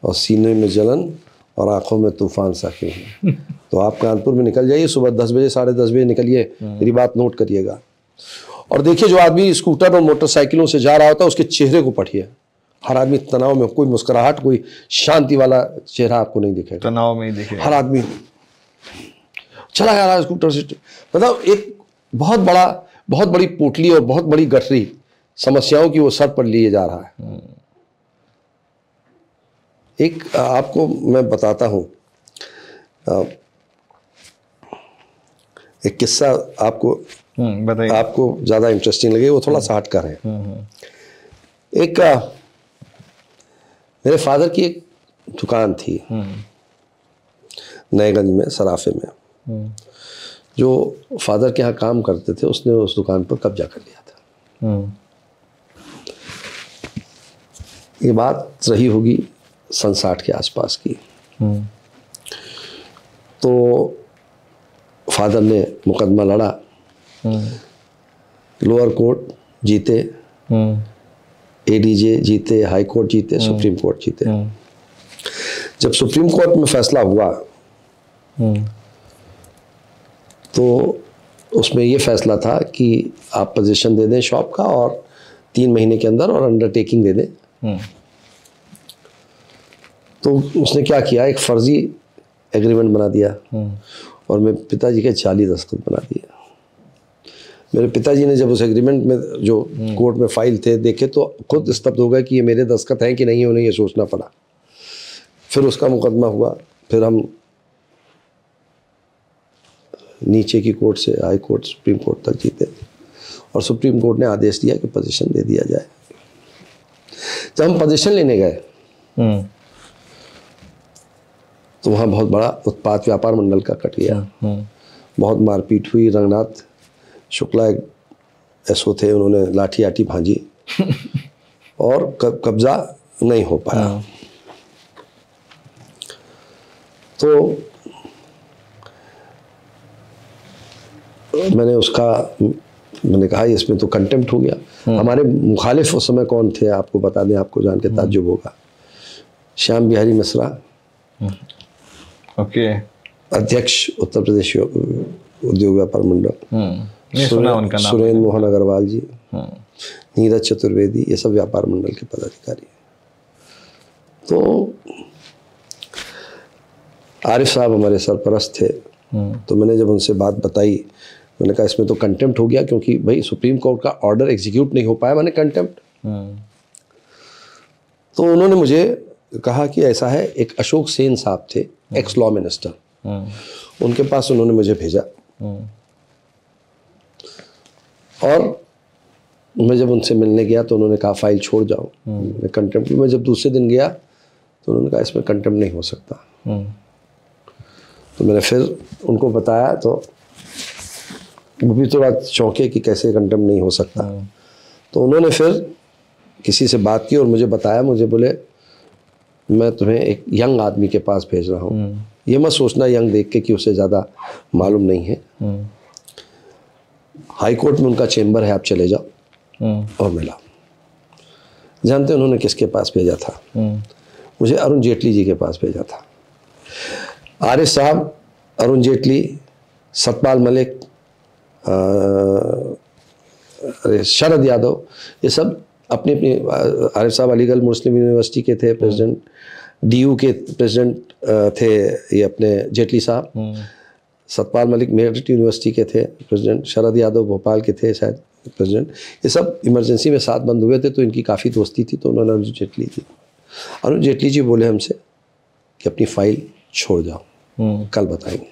और सीने में जलन और आंखों में तूफान सा क्यों है। तो आप कानपुर में निकल जाइए, सुबह 10 बजे 10:30 बजे निकलिए, मेरी बात नोट करिएगा। और देखिए, जो आदमी स्कूटर और मोटरसाइकिलों से जा रहा होता है उसके चेहरे को पढ़िए। हर आदमी तनाव में, कोई मुस्कुराहट, कोई शांति वाला चेहरा आपको नहीं दिखेगा। तनाव में ही दिखेगा। हर आदमी चला जा रहा है स्कूटर से, मतलब एक बहुत बड़ी पोटली और बहुत बड़ी गठरी समस्याओं की वो सर पर लिए जा रहा है। एक आपको मैं बताता हूं, एक किस्सा आपको बताइए। आपको ज्यादा इंटरेस्टिंग लगे, वो थोड़ा सा हटकर है। एक मेरे फादर की एक दुकान थी नएगंज में, सराफे में। जो फादर के यहाँ काम करते थे उसने उस दुकान पर कब्जा कर लिया था। ये बात रही होगी 60 के आसपास की। तो फादर ने मुकदमा लड़ा, लोअर कोर्ट जीते, एडीजे जीते, हाई कोर्ट जीते, सुप्रीम कोर्ट जीते। जब सुप्रीम कोर्ट में फैसला हुआ तो उसमें ये फैसला था कि आप पोजीशन दे दें शॉप का और 3 महीने के अंदर और अंडरटेकिंग दे दें। तो उसने क्या किया, एक फर्जी एग्रीमेंट बना दिया और मेरे पिताजी के 40 दस्तखत बना दिए। मेरे पिताजी ने जब उस एग्रीमेंट में जो कोर्ट में फाइल थे देखे तो खुद स्तब्ध हो गए कि ये मेरे दस्तखत हैं कि नहीं, उन्हें ये सोचना पड़ा। फिर उसका मुकदमा हुआ, फिर हम नीचे की कोर्ट से हाई कोर्ट, सुप्रीम कोर्ट तक जीते और सुप्रीम कोर्ट ने आदेश दिया कि पोजीशन दे दिया जाए। जब हम पोजीशन लेने गए तो वहाँ बहुत बड़ा उत्पाद व्यापार मंडल का कट गया। बहुत मारपीट हुई। रंगनाथ शुक्ला एक एसओ थे, उन्होंने लाठी आठी भांजी और कब्जा नहीं हो पाया। तो मैंने उसका मैंने कहा इसमें तो कंटेम्प्ट हो गया। हमारे मुखालिफ उस समय कौन थे आपको बता दें, आपको जान के ताज्जुब होगा। श्याम बिहारी मिश्रा, ओके, अध्यक्ष उत्तर प्रदेश उद्योग व्यापार मंडल, सुरेंद्र मोहन अग्रवाल जी, नीरज चतुर्वेदी, ये सब व्यापार मंडल के पदाधिकारी। तो आरिफ साहब हमारे सरपरस्त थे। तो मैंने जब उनसे बात बताई, मैंने कहा इसमें तो कंटेम्प्ट हो गया, क्योंकि भाई सुप्रीम कोर्ट का ऑर्डर एग्जीक्यूट नहीं हो पाया, मैंने कंटेम्प्ट। तो उन्होंने मुझे कहा कि ऐसा है, एक अशोक सेन साहब थे, एक्स लॉ मिनिस्टर, उनके पास उन्होंने मुझे भेजा। और मैं जब उनसे मिलने गया तो उन्होंने कहा फाइल छोड़ जाओ, मैं कंटेम्प्ट। मैं जब दूसरे दिन गया तो उन्होंने कहा इसमें कंटेम्प्ट नहीं हो सकता। तो मैंने फिर उनको बताया, तो वो भी थोड़ा चौंके कि कैसे कंटेम्प्ट नहीं हो सकता। तो उन्होंने फिर किसी से बात की और मुझे बताया, मुझे बोले मैं तुम्हें एक यंग आदमी के पास भेज रहा हूँ, ये मत सोचना यंग देख के कि उसे ज़्यादा मालूम नहीं है। हाई कोर्ट में उनका चेम्बर है, आप चले जाओ। और मिला। जानते उन्होंने किसके पास भेजा था? मुझे अरुण जेटली जी के पास भेजा था। आरिफ साहब, अरुण जेटली, सतपाल मलिक, शरद यादव, ये सब अपनी अपनी, आरिफ साहब अलीगढ़ मुस्लिम यूनिवर्सिटी के थे प्रेसिडेंट, डीयू के प्रेसिडेंट थे ये अपने जेटली साहब, सतपाल मलिक मेरठ यूनिवर्सिटी के थे प्रेसिडेंट, शरद यादव भोपाल के थे शायद प्रेसिडेंट। ये सब इमरजेंसी में साथ बंद हुए थे, तो इनकी काफ़ी दोस्ती थी। तो उन्होंने अरुण जेटली जी बोले हमसे कि अपनी फाइल छोड़ जाओ, कल बताएंगे।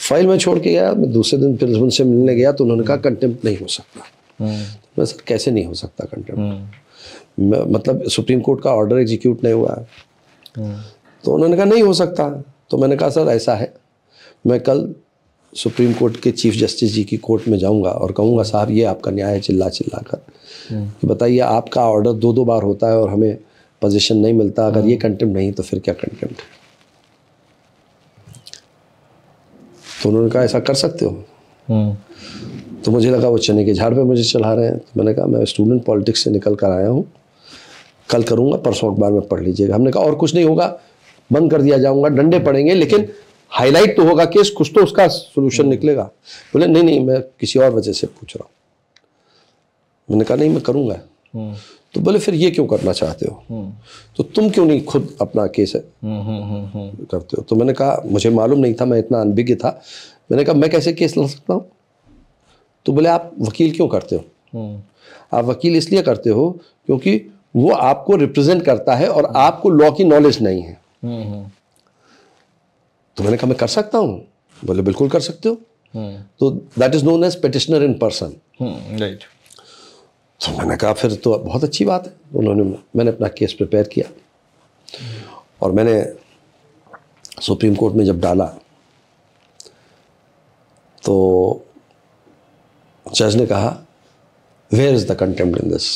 फाइल में छोड़ के गया। मैं दूसरे दिन फिर उनसे मिलने गया तो उन्होंने कहा कंटेम्प्ट नहीं हो सकता। मैं सर कैसे नहीं हो सकता कंटेम्प्ट? मतलब सुप्रीम कोर्ट का ऑर्डर एग्जीक्यूट नहीं हुआ है। तो उन्होंने कहा नहीं हो सकता। तो मैंने कहा सर ऐसा है, मैं कल सुप्रीम कोर्ट के चीफ जस्टिस जी की कोर्ट में जाऊंगा और कहूँगा साहब ये आपका न्याय है, चिल्ला चिल्ला कर कि बताइए आपका ऑर्डर 2-2 बार होता है और हमें पोजीशन नहीं मिलता, अगर ये कंटेम्प्ट नहीं तो फिर क्या कंटेम्प्ट? तो उन्होंने कहा ऐसा कर सकते हो। तो मुझे लगा वो चने के झाड़ पे मुझे चढ़ा रहे हैं। तो मैंने कहा मैं स्टूडेंट पॉलिटिक्स से निकल कर आया हूँ, कल करूँगा, परसों अखबार में पढ़ लीजिएगा। हमने कहा और कुछ नहीं होगा, बंद कर दिया जाऊँगा, डंडे पड़ेंगे, लेकिन हाईलाइट तो होगा केस, कुछ तो उसका सोल्यूशन निकलेगा। बोले नहीं नहीं मैं किसी और वजह से पूछ रहा हूँ। मैंने कहा नहीं मैं करूँगा। तो बोले फिर ये क्यों करना चाहते हो? तो तुम क्यों नहीं खुद अपना केस करते हो? तो मैंने कहा मुझे मालूम नहीं था, मैं इतना अनभिज्ञ था। मैंने कहा मैं कैसे केस लड़ सकता हूँ? तो बोले आप वकील क्यों करते हो? आप वकील इसलिए करते हो क्योंकि वो आपको रिप्रेजेंट करता है और आपको लॉ की नॉलेज नहीं है। तो मैंने कहा मैं कर सकता हूँ। बोले बिल्कुल कर सकते हो। तो that is known as petitioner in person. Right. तो मैंने कहा फिर तो बहुत अच्छी बात है। मैंने अपना केस प्रिपेयर किया और मैंने सुप्रीम कोर्ट में जब डाला तो जज ने कहा where is the contempt in this.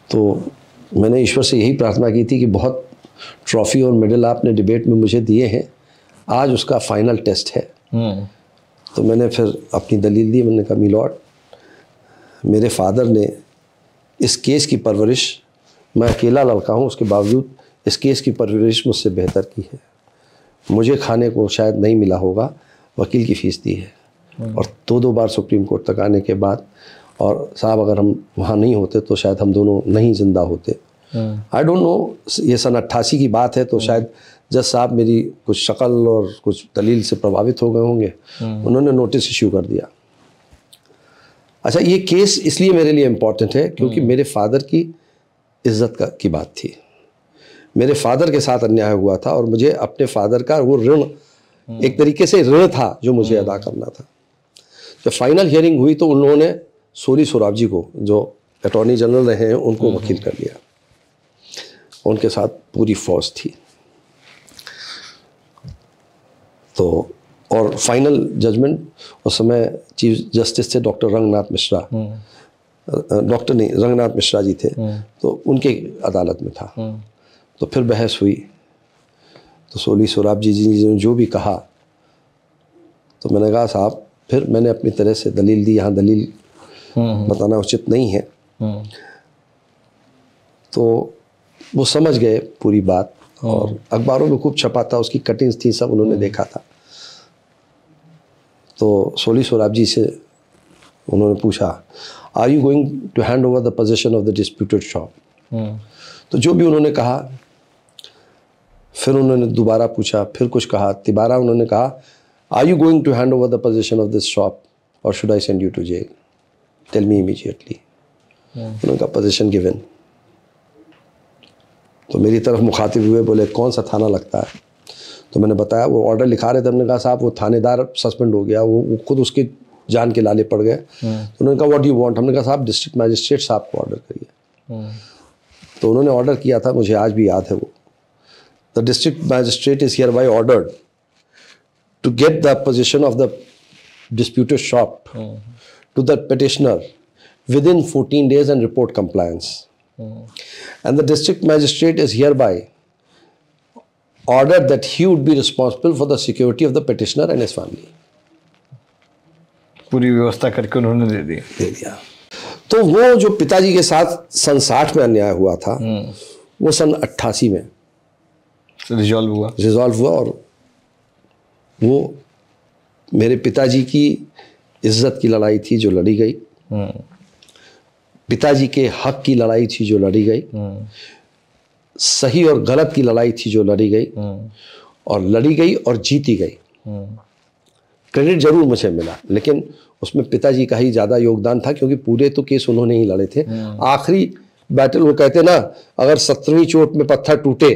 तो मैंने ईश्वर से यही प्रार्थना की थी कि बहुत ट्रॉफी और मेडल आपने डिबेट में मुझे दिए हैं, आज उसका फाइनल टेस्ट है। तो मैंने फिर अपनी दलील दी। मैंने कहा मिलॉर्ड, मेरे फादर ने इस केस की परवरिश, मैं अकेला लड़का हूँ, उसके बावजूद इस केस की परवरिश मुझसे बेहतर की है। मुझे खाने को शायद नहीं मिला होगा, वकील की फ़ीस दी है। और 2-2 बार सुप्रीम कोर्ट तक आने के बाद, और साहब अगर हम वहाँ नहीं होते तो शायद हम दोनों नहीं जिंदा होते। आई डोंट नो, ये सन 88 की बात है, तो शायद जज साहब मेरी कुछ शक्ल और कुछ दलील से प्रभावित हो गए होंगे। उन्होंने नोटिस इश्यू कर दिया। अच्छा, ये केस इसलिए मेरे लिए इम्पॉर्टेंट है क्योंकि मेरे फादर की इज्जत की बात थी। मेरे फादर के साथ अन्याय हुआ था और मुझे अपने फादर का वो ऋण, एक तरीके से ऋण था जो मुझे अदा करना था। जब फाइनल हियरिंग हुई तो उन्होंने सोली सोराब जी को, जो अटॉर्नी जनरल रहे हैं, उनको वकील कर लिया। उनके साथ पूरी फौज थी। तो और फाइनल जजमेंट उस समय चीफ जस्टिस थे डॉक्टर रंगनाथ मिश्रा, डॉक्टर नहीं रंगनाथ मिश्रा जी थे, तो उनके अदालत में था। तो फिर बहस हुई, तो सोली सोराब जी ने जो भी कहा, तो मैंने कहा साहब फिर मैंने अपनी तरह से दलील दी, यहाँ दलील बताना उचित नहीं है। तो वो समझ गए पूरी बात, और अखबारों में खूब छपा था, उसकी कटिंग्स थी, सब उन्होंने देखा था। तो सोली सोराब जी से उन्होंने पूछा, are you going to hand over the position of the disputed shop? तो जो भी उन्होंने कहा, फिर उन्होंने दोबारा पूछा, फिर कुछ कहा, तिबारा उन्होंने कहा, are you going to hand over the position of this shop or should I send you to jail? Tell me immediately. उन्होंने कहा पोजीशन गिवन। तो मेरी तरफ मुखातिब हुए, बोले कौन सा थाना लगता है? तो मैंने बताया, वो ऑर्डर लिखा रहे थे। हमने कहा साहब वो थानेदार सस्पेंड हो गया, वो खुद उसके जान के लाले पड़ गए। तो उन्होंने कहा व्हाट डू यू वांट? हमने कहा साहब डिस्ट्रिक्ट मैजिस्ट्रेट साहब को ऑर्डर करिए। तो उन्होंने ऑर्डर किया था, मुझे आज भी याद है वो, the district magistrate is hereby ordered to get the position of the disputed shop to the petitioner within 14 days and report compliance. And the district magistrate is hereby ordered that he would be responsible for the security of the petitioner and his family. पूरी व्यवस्था करके उन्होंने दे दिया। तो वो जो पिताजी के साथ सन 60 में अन्याय हुआ था, वो सन 88 में रिजॉल्व हुआ, और वो मेरे पिताजी की इज्जत की लड़ाई थी जो लड़ी गई, पिताजी के हक की लड़ाई थी जो लड़ी गई, सही और गलत की लड़ाई थी जो लड़ी गई, और लड़ी गई और जीती गई। क्रेडिट जरूर मुझे मिला, लेकिन उसमें पिताजी का ही ज़्यादा योगदान था, क्योंकि पूरे तो केस उन्होंने ही लड़े थे। आखिरी बैटल, वो कहते ना, अगर 17वीं चोट में पत्थर टूटे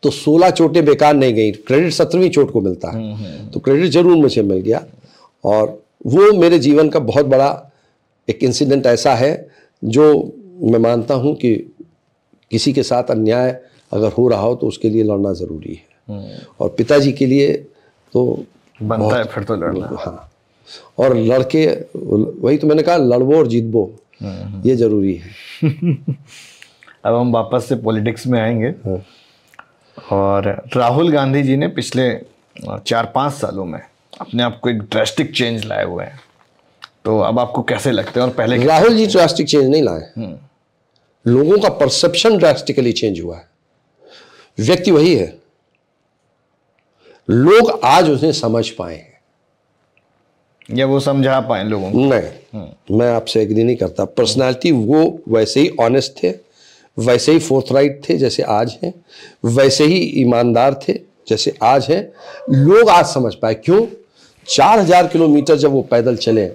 तो 16 चोटें बेकार नहीं गई, क्रेडिट 17वीं चोट को मिलता है। तो क्रेडिट जरूर मुझे मिल गया, और वो मेरे जीवन का बहुत बड़ा एक इंसिडेंट ऐसा है जो मैं मानता हूं कि किसी के साथ अन्याय अगर हो रहा हो तो उसके लिए लड़ना ज़रूरी है, और पिताजी के लिए तो बनता है फिर तो लड़ना। हाँ, और लड़के, वही तो मैंने कहा, लड़बो और जीतबो, ये ज़रूरी है। अब हम वापस से पॉलिटिक्स में आएंगे। और राहुल गांधी जी ने पिछले 4-5 सालों में अपने आप को एक ड्रास्टिक चेंज लाए हुए हैं, तो अब आपको कैसे लगते हैं? और पहले राहुल जी ड्रास्टिक चेंज नहीं लाए, लोगों का परसेप्शन ड्रास्टिकली चेंज हुआ है। व्यक्ति वही है, लोग आज उन्हें समझ पाए हैं, या वो समझा पाए लोगों को? नहीं, मैं आपसे एग्री नहीं करता। पर्सनालिटी वो वैसे ही ऑनेस्ट थे, वैसे ही फोर्थराइट थे जैसे आज हैं, वैसे ही ईमानदार थे जैसे आज हैं। लोग आज समझ पाए। क्यों? 4000 किलोमीटर जब वो पैदल चले,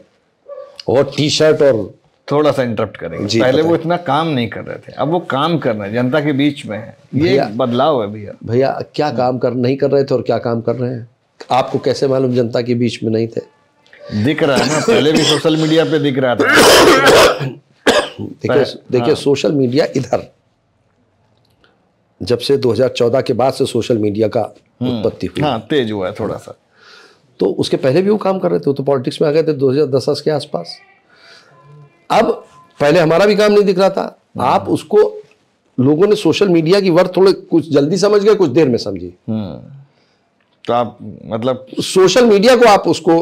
और टी शर्ट, और थोड़ा सा इंटरप्ट करेंगे, पहले वो इतना काम नहीं कर रहे थे, अब वो काम कर रहे हैं, जनता के बीच में है। ये एक बदलाव है भैया। भैया क्या काम नहीं कर रहे थे और क्या काम कर रहे हैं? आपको कैसे मालूम जनता के बीच में नहीं थे? दिख रहा है ना, पहले भी सोशल मीडिया पे दिख रहा था। देखिए सोशल मीडिया इधर, जब से 2014 के बाद से सोशल मीडिया का उत्पत्ति हुई, हाँ, तेज हुआ है थोड़ा सा। तो उसके पहले भी वो काम कर रहे थे, वो तो पॉलिटिक्स में आ गए थे 2010 के आसपास। अब पहले हमारा भी काम नहीं दिख रहा था, आप उसको, लोगों ने सोशल मीडिया की वर्थ थोड़े कुछ जल्दी समझ गए, कुछ देर में समझी। तो आप मतलब सोशल मीडिया को आप उसको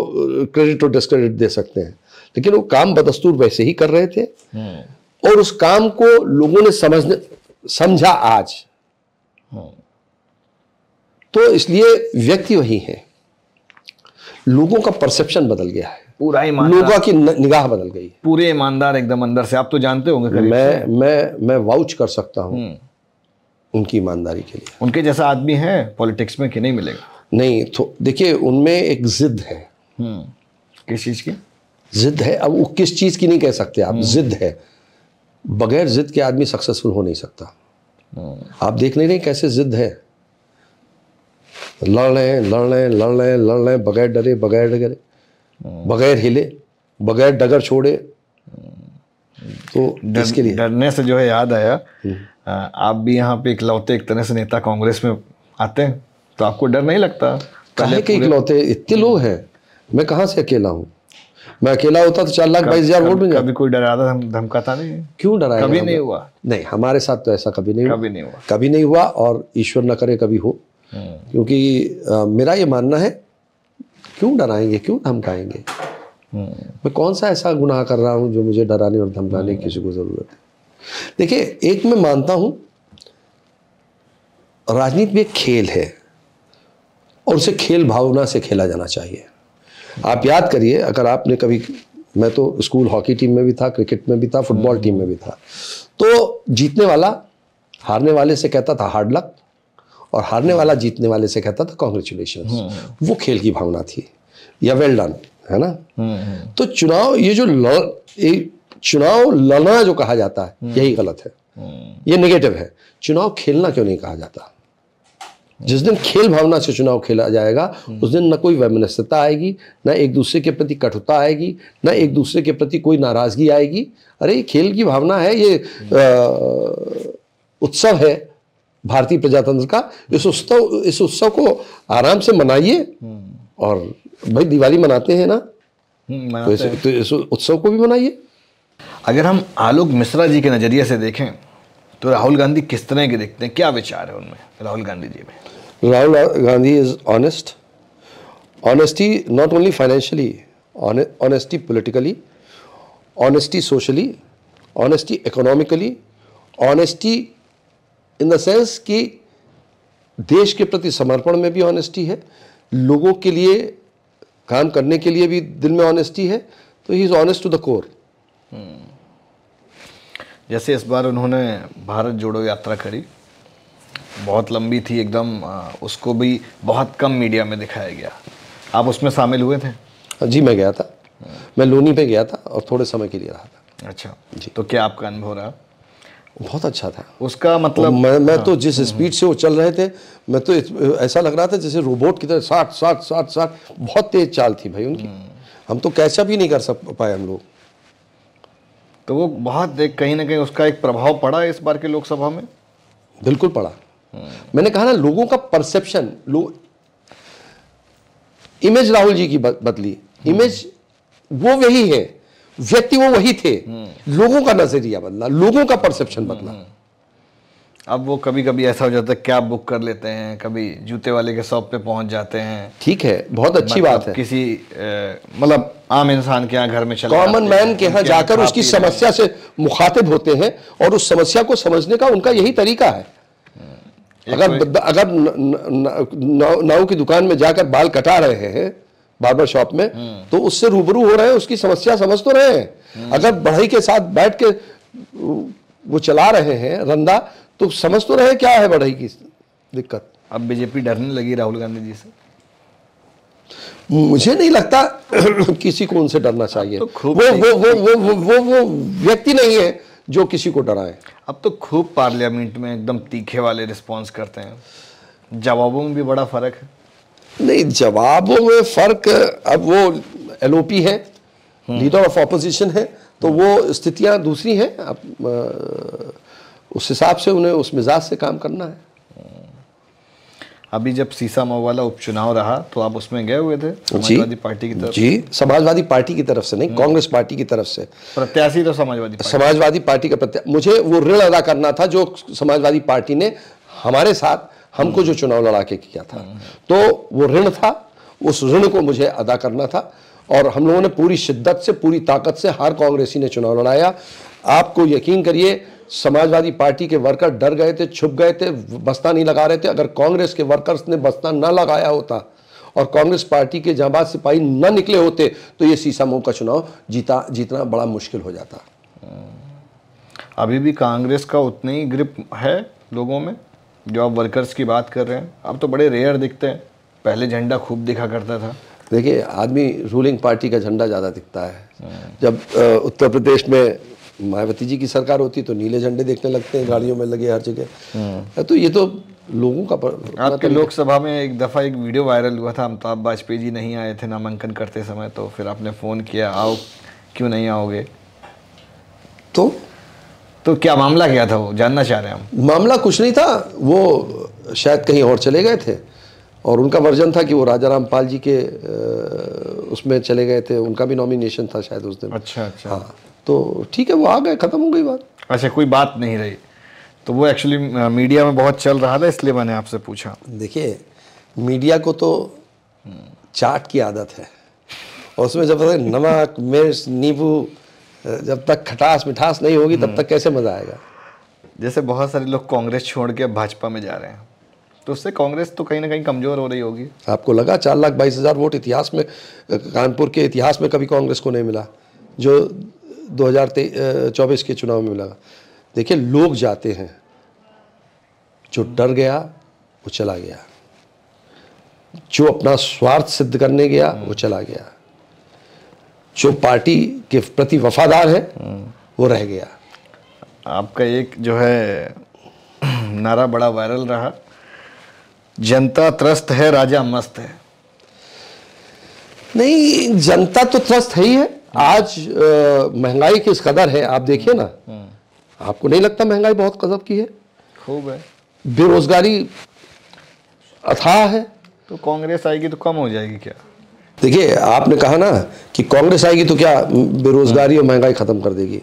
क्रेडिट और डिस्क्रेडिट दे सकते हैं, लेकिन वो काम बदस्तूर वैसे ही कर रहे थे, और उस काम को लोगों ने समझा आज। तो इसलिए व्यक्ति वही है, लोगों का परसेप्शन बदल गया है, पूरा ईमानदार, लोगों की निगाह बदल गई, पूरे ईमानदार एकदम अंदर से। आप तो जानते होंगे, मैं वाउच कर सकता हूं उनकी ईमानदारी के लिए। उनके जैसा आदमी है पॉलिटिक्स में कि नहीं मिलेगा? नहीं, तो देखिए उनमें एक जिद है। किस चीज की जिद है? अब वो किस चीज की नहीं कह सकते आप, जिद है। बगैर जिद के आदमी सक्सेसफुल हो नहीं सकता। आप देख नहीं रहे कैसे जिद है, लड़ रहे बगैर डरे, बगैर हिले, बगैर डगर छोड़े। तो इसके लिए डरने से जो है याद आया, आप भी यहाँ पे इकलौते एक तरह से नेता कांग्रेस में आते हैं, तो आपको डर नहीं लगता? काहे के इकलौते? इतने लोग हैं, मैं कहाँ से अकेला हूँ? मैं अकेला होता तो 4,22,000 वोट मिल जाए। कभी कोई डराता धमकाता नहीं? क्यों डराया? कभी नहीं हुआ? नहीं, हमारे साथ तो ऐसा कभी नहीं हुआ, और ईश्वर न करे कभी हो। क्योंकि मेरा ये मानना है क्यों डराएंगे, क्यों धमकाएंगे? मैं कौन सा ऐसा गुनाह कर रहा हूं जो मुझे डराने और धमकाने की किसी को जरूरत है? देखिए, एक मैं मानता हूं राजनीति भी एक खेल है और उसे खेल भावना से खेला जाना चाहिए। आप याद करिए, अगर आपने कभी, मैं तो स्कूल हॉकी टीम में भी था, क्रिकेट में भी था, फुटबॉल टीम में भी था, तो जीतने वाला हारने वाले से कहता था हार्ड लक, और हारने वाला जीतने वाले से कहता था कॉन्ग्रेचुलेशंस। वो खेल की भावना थी, या वेल डन, है ना? तो चुनाव, ये जो चुनाव लड़ना जो कहा जाता है, यही गलत है, ये नेगेटिव है। चुनाव खेलना क्यों नहीं कहा जाता? जिस दिन खेल भावना से चुनाव खेला जाएगा, उस दिन न कोई वैमनस्यता आएगी, न एक दूसरे के प्रति कटुता आएगी, न एक दूसरे के प्रति कोई नाराजगी आएगी। अरे ये खेल की भावना है, ये उत्सव है भारतीय प्रजातंत्र का। इस उत्सव को आराम से मनाइए। और भाई दिवाली मनाते हैं ना, तो इस उत्सव को भी मनाइए। अगर हम आलोक मिश्रा जी के नज़रिए से देखें तो राहुल गांधी किस तरह के दिखते हैं, क्या विचार है उनमें, राहुल गांधी जी में? Rahul Gandhi is honest, honesty not only financially, honesty politically, honesty socially, honesty economically, honesty in the sense कि देश के प्रति समर्पण में भी ऑनेस्टी है, लोगों के लिए काम करने के लिए भी दिल में ऑनेस्टी है। तो he is honest to the core. जैसे इस बार उन्होंने भारत जोड़ो यात्रा करी, बहुत लंबी थी एकदम, उसको भी बहुत कम मीडिया में दिखाया गया। आप उसमें शामिल हुए थे? जी, मैं गया था, मैं लोनी पे गया था और थोड़े समय के लिए रहा था। अच्छा जी, तो क्या आपका अनुभव रहा? बहुत अच्छा था उसका मतलब, मैं तो जिस स्पीड से वो चल रहे थे, मैं तो ऐसा लग रहा था जैसे रोबोट की तरह 60 बहुत तेज चाल थी भाई उनकी। हम तो कैसा भी नहीं कर पाए हम लोग। तो वो बहुत एक कहीं ना कहीं उसका एक प्रभाव पड़ा इस बार के लोकसभा में? बिल्कुल पड़ा। मैंने कहा ना, लोगों का परसेप्शन, इमेज राहुल जी की बदली, इमेज वो वही है, व्यक्ति वो वही थे, लोगों का नजरिया बदला, लोगों का परसेप्शन बदला। अब वो कभी कभी ऐसा हो जाता है, कैब बुक कर लेते हैं, कभी जूते वाले के शॉप पे पहुंच जाते हैं। ठीक है, बहुत अच्छी बात है। किसी मतलब आम इंसान के यहाँ घर में चले, कॉमन मैन के यहाँ जाकर उसकी समस्या से मुखातिब होते हैं और उस समस्या को समझने का उनका यही तरीका है। अगर नाऊ की दुकान में जाकर बाल कटा रहे हैं बार्बर शॉप में, तो उससे रूबरू हो रहे हैं, उसकी समस्या समझ तो रहे हैं। अगर बढ़ई के साथ बैठ के वो चला रहे हैं रंदा, तो समझ तो रहे क्या है बढ़ई की दिक्कत। अब बीजेपी डरने लगी राहुल गांधी जी से? मुझे नहीं लगता किसी को उनसे डरना चाहिए। तो वो व्यक्ति नहीं है जो किसी को डराए। अब तो खूब पार्लियामेंट में एकदम तीखे वाले रिस्पॉन्स करते हैं, जवाबों में भी बड़ा फर्क है। नहीं, जवाबों में फर्क, अब वो एलओपी है, लीडर ऑफ ऑपोजिशन है, तो वो स्थितियां दूसरी हैं। अब उस हिसाब से उन्हें उस मिजाज से काम करना है। अभी जब सीसामऊ वाला उपचुनाव रहा तो आप उसमें गए हुए थे समाजवादी पार्टी की तरफ? जी, समाजवादी पार्टी की तरफ से नहीं, कांग्रेस पार्टी की तरफ से। प्रत्याशी तो समाजवादी पार्टी का मुझे वो ऋण अदा करना था जो समाजवादी पार्टी ने हमारे साथ हमको जो चुनाव लड़ा के किया था। तो वो ऋण था, उस ऋण को मुझे अदा करना था और हम लोगों ने पूरी शिद्दत से, पूरी ताकत से हर कांग्रेसी ने चुनाव लड़ाया। आपको यकीन करिए, समाजवादी पार्टी के वर्कर डर गए थे, छुप गए थे, बस्ता नहीं लगा रहे थे। अगर कांग्रेस के वर्कर्स ने बस्ता न लगाया होता और कांग्रेस पार्टी के जांबाज सिपाही न निकले होते, तो ये सीसामऊ का चुनाव जीतना बड़ा मुश्किल हो जाता। अभी भी कांग्रेस का उतना ही ग्रिप है लोगों में जो आप वर्कर्स की बात कर रहे हैं? अब तो बड़े रेयर दिखते हैं, पहले झंडा खूब दिखा करता था। देखिए, आदमी रूलिंग पार्टी का झंडा ज़्यादा दिखता है। जब उत्तर प्रदेश में मायावती जी की सरकार होती तो नीले झंडे देखने लगते हैं गाड़ियों में लगे हर जगह। तो ये तो लोगों का आपके लोकसभा में एक दफ़ा एक वीडियो वायरल हुआ था, अमिताभ वाजपेयी जी नहीं आए थे नामांकन करते समय, तो फिर आपने फ़ोन किया, आओ, क्यों नहीं आओगे? तो क्या मामला क्या था, वो जानना चाह रहे हैं हम। मामला कुछ नहीं था, वो शायद कहीं और चले गए थे और उनका वर्जन था कि वो राजा रामपाल जी के उसमें चले गए थे, उनका भी नॉमिनेशन था शायद उस दिन। अच्छा। हाँ, तो ठीक है, वो आ गए, ख़त्म हो गई बात। अच्छा, कोई बात नहीं रही। तो वो एक्चुअली मीडिया में बहुत चल रहा था, इसलिए मैंने आपसे पूछा। देखिए, मीडिया को तो चाट की आदत है, और उसमें जब तक नमक मिर्च नींबू, जब तक खटास मिठास नहीं होगी तब तक कैसे मज़ा आएगा। जैसे बहुत सारे लोग कांग्रेस छोड़ के अब भाजपा में जा रहे हैं, तो उससे कांग्रेस तो कहीं ना कहीं कमज़ोर हो रही होगी। आपको लगा 4,22,000 वोट इतिहास में, कानपुर के इतिहास में कभी कांग्रेस को नहीं मिला, जो 2024 के चुनाव में मिला। देखिए, लोग जाते हैं, जो डर गया वो चला गया, जो अपना स्वार्थ सिद्ध करने गया वो चला गया, जो पार्टी के प्रति वफादार है वो रह गया। आपका एक जो है नारा बड़ा वायरल रहा, जनता त्रस्त है राजा मस्त है। नहीं, जनता तो त्रस्त है ही है। आज महंगाई किस कदर है आप देखिए ना, आपको नहीं लगता महंगाई बहुत गजब की है? खूब है। बेरोजगारी अथाह है। तो कांग्रेस आएगी तो कम हो जाएगी क्या? देखिए, आपने कहा ना कि कांग्रेस आएगी तो क्या बेरोजगारी और महंगाई खत्म कर देगी।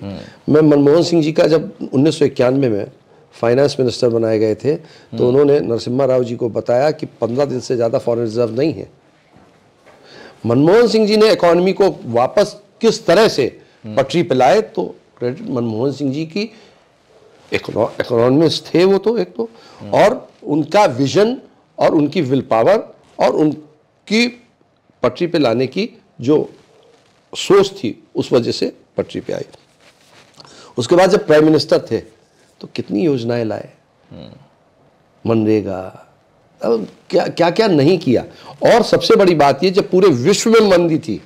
मैं मनमोहन सिंह जी का जब 1991 में फाइनेंस मिनिस्टर बनाए गए थे, तो उन्होंने नरसिम्हा राव जी को बताया कि 15 दिन से ज़्यादा फॉरेन रिजर्व नहीं है। मनमोहन सिंह जी ने इकोनॉमी को वापस किस तरह से पटरी पे लाए, तो क्रेडिट मनमोहन सिंह जी की। इकोनॉमिस्ट थे वो तो, एक तो, और उनका विजन और उनकी विल पावर और उनकी पटरी पे लाने की जो सोच थी, उस वजह से पटरी पे आई। उसके बाद जब प्राइम मिनिस्टर थे तो कितनी योजनाएं लाए, मनरेगा, अब क्या क्या क्या नहीं किया। और सबसे बड़ी बात ये, जब पूरे विश्व में मंदी थी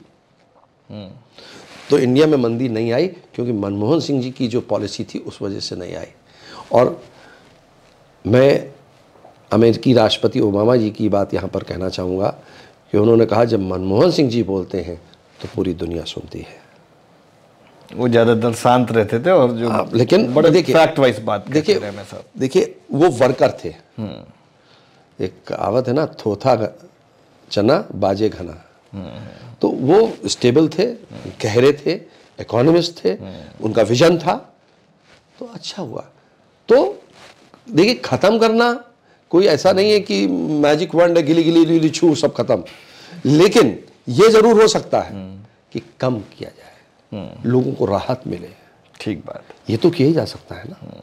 तो इंडिया में मंदी नहीं आई, क्योंकि मनमोहन सिंह जी की जो पॉलिसी थी उस वजह से नहीं आई। और मैं अमेरिकी राष्ट्रपति ओबामा जी की बात यहाँ पर कहना चाहूँगा कि उन्होंने कहा, जब मनमोहन सिंह जी बोलते हैं तो पूरी दुनिया सुनती है। वो ज़्यादातर शांत रहते थे और जो लेकिन बड़े देखिए, फैक्ट वाइज बात देखिए वो वर्कर थे। एक कहावत है ना, थोथा चना बाजे घना। तो वो स्टेबल थे, गहरे थे, इकोनॉमिस्ट थे, उनका विजन था, तो अच्छा हुआ। तो देखिए, खत्म करना कोई ऐसा नहीं है कि मैजिक वर्ड है, गिली गिली गिली छू सब खत्म, लेकिन ये जरूर हो सकता है कि कम किया जाए, लोगों को राहत मिले। ठीक बात, ये तो किया ही जा सकता है ना।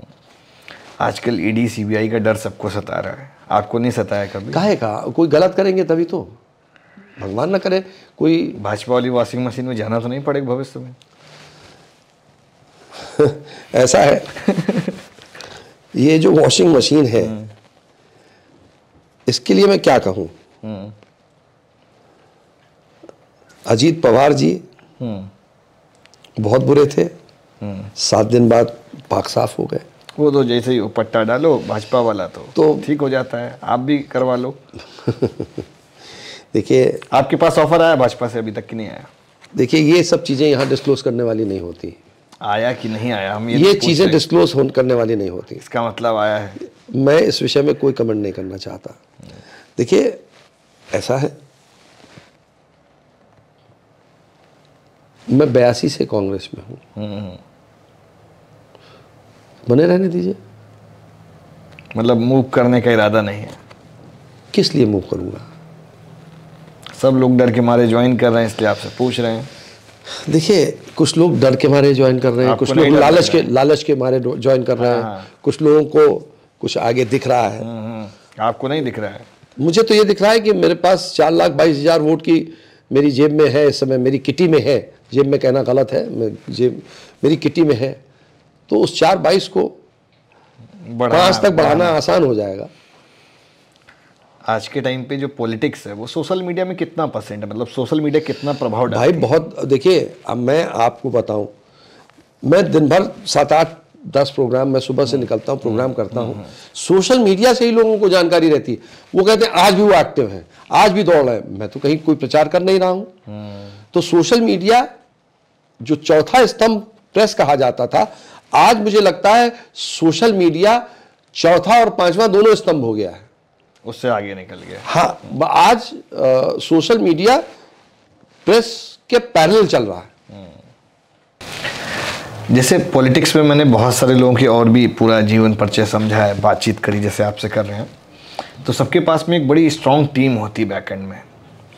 आजकल ईडी सीबीआई का डर सबको सता रहा है, आपको नहीं सताया कभी? काहे का? कोई गलत करेंगे तभी तो, भगवान ना करे कोई। भाजपा वाली वॉशिंग मशीन में जाना तो नहीं पड़ेगा भविष्य में? ऐसा है ये जो वॉशिंग मशीन है, इसके लिए मैं क्या कहूं। अजीत पवार जी बहुत बुरे थे, 7 दिन बाद पाक साफ हो गए। वो तो जैसे ही पट्टा डालो भाजपा वाला तो ठीक हो जाता है, आप भी करवा लो। देखिए, आपके पास ऑफर आया भाजपा से? अभी तक कि नहीं आया? देखिए, ये सब चीज़ें यहाँ डिस्क्लोज करने वाली नहीं होती। आया कि नहीं आया, हम ये चीज़ें डिस्क्लोज करने वाली नहीं होती। इसका मतलब आया है। मैं इस विषय में कोई कमेंट नहीं करना चाहता। देखिए, ऐसा है, मैं 82 से कांग्रेस में हूँ, बने रहने दीजिए। मतलब मूव करने का इरादा नहीं है? किस लिए मूव करूँगा? सब लोग डर के मारे ज्वाइन कर रहे हैं, इसलिए आपसे पूछ रहे हैं। देखिए, कुछ लोग डर के मारे ज्वाइन कर रहे हैं, कुछ लोग लालच के मारे ज्वाइन कर रहे हैं, कुछ लोगों को कुछ आगे दिख रहा है। आपको नहीं दिख रहा है? मुझे तो ये दिख रहा है कि मेरे पास 4,22,000 वोट की मेरी जेब में है इस समय, मेरी किटी में है। जेब में कहना गलत है, मेरी किटी में है, तो उस 4,22 को 5 तक बढ़ाना आसान हो जाएगा। आज के टाइम पे जो पॉलिटिक्स है वो सोशल मीडिया में कितना परसेंट है, मतलब सोशल मीडिया कितना प्रभाव डालता है? भाई बहुत, देखिए, अब मैं आपको बताऊं, मैं दिन भर 7-8-10 प्रोग्राम, मैं सुबह से निकलता हूं, प्रोग्राम करता हूं, सोशल मीडिया से ही लोगों को जानकारी रहती है। वो कहते हैं आज भी वो एक्टिव है, आज भी दौड़ रहे हैं। मैं तो कहीं कोई प्रचार कर नहीं रहा हूं। तो सोशल मीडिया, जो चौथा स्तंभ प्रेस कहा जाता था, आज मुझे लगता है सोशल मीडिया चौथा और 5वां दोनों स्तंभ हो गया है, उससे आगे निकल गया। हाँ, आज सोशल मीडिया प्रेस के पैरेलल चल रहा है। जैसे पॉलिटिक्स में मैंने बहुत सारे लोगों की और भी पूरा जीवन परिचय समझा है, बातचीत करी, जैसे आपसे कर रहे हैं, तो सबके पास में एक बड़ी स्ट्रांग टीम होती है बैकएंड में,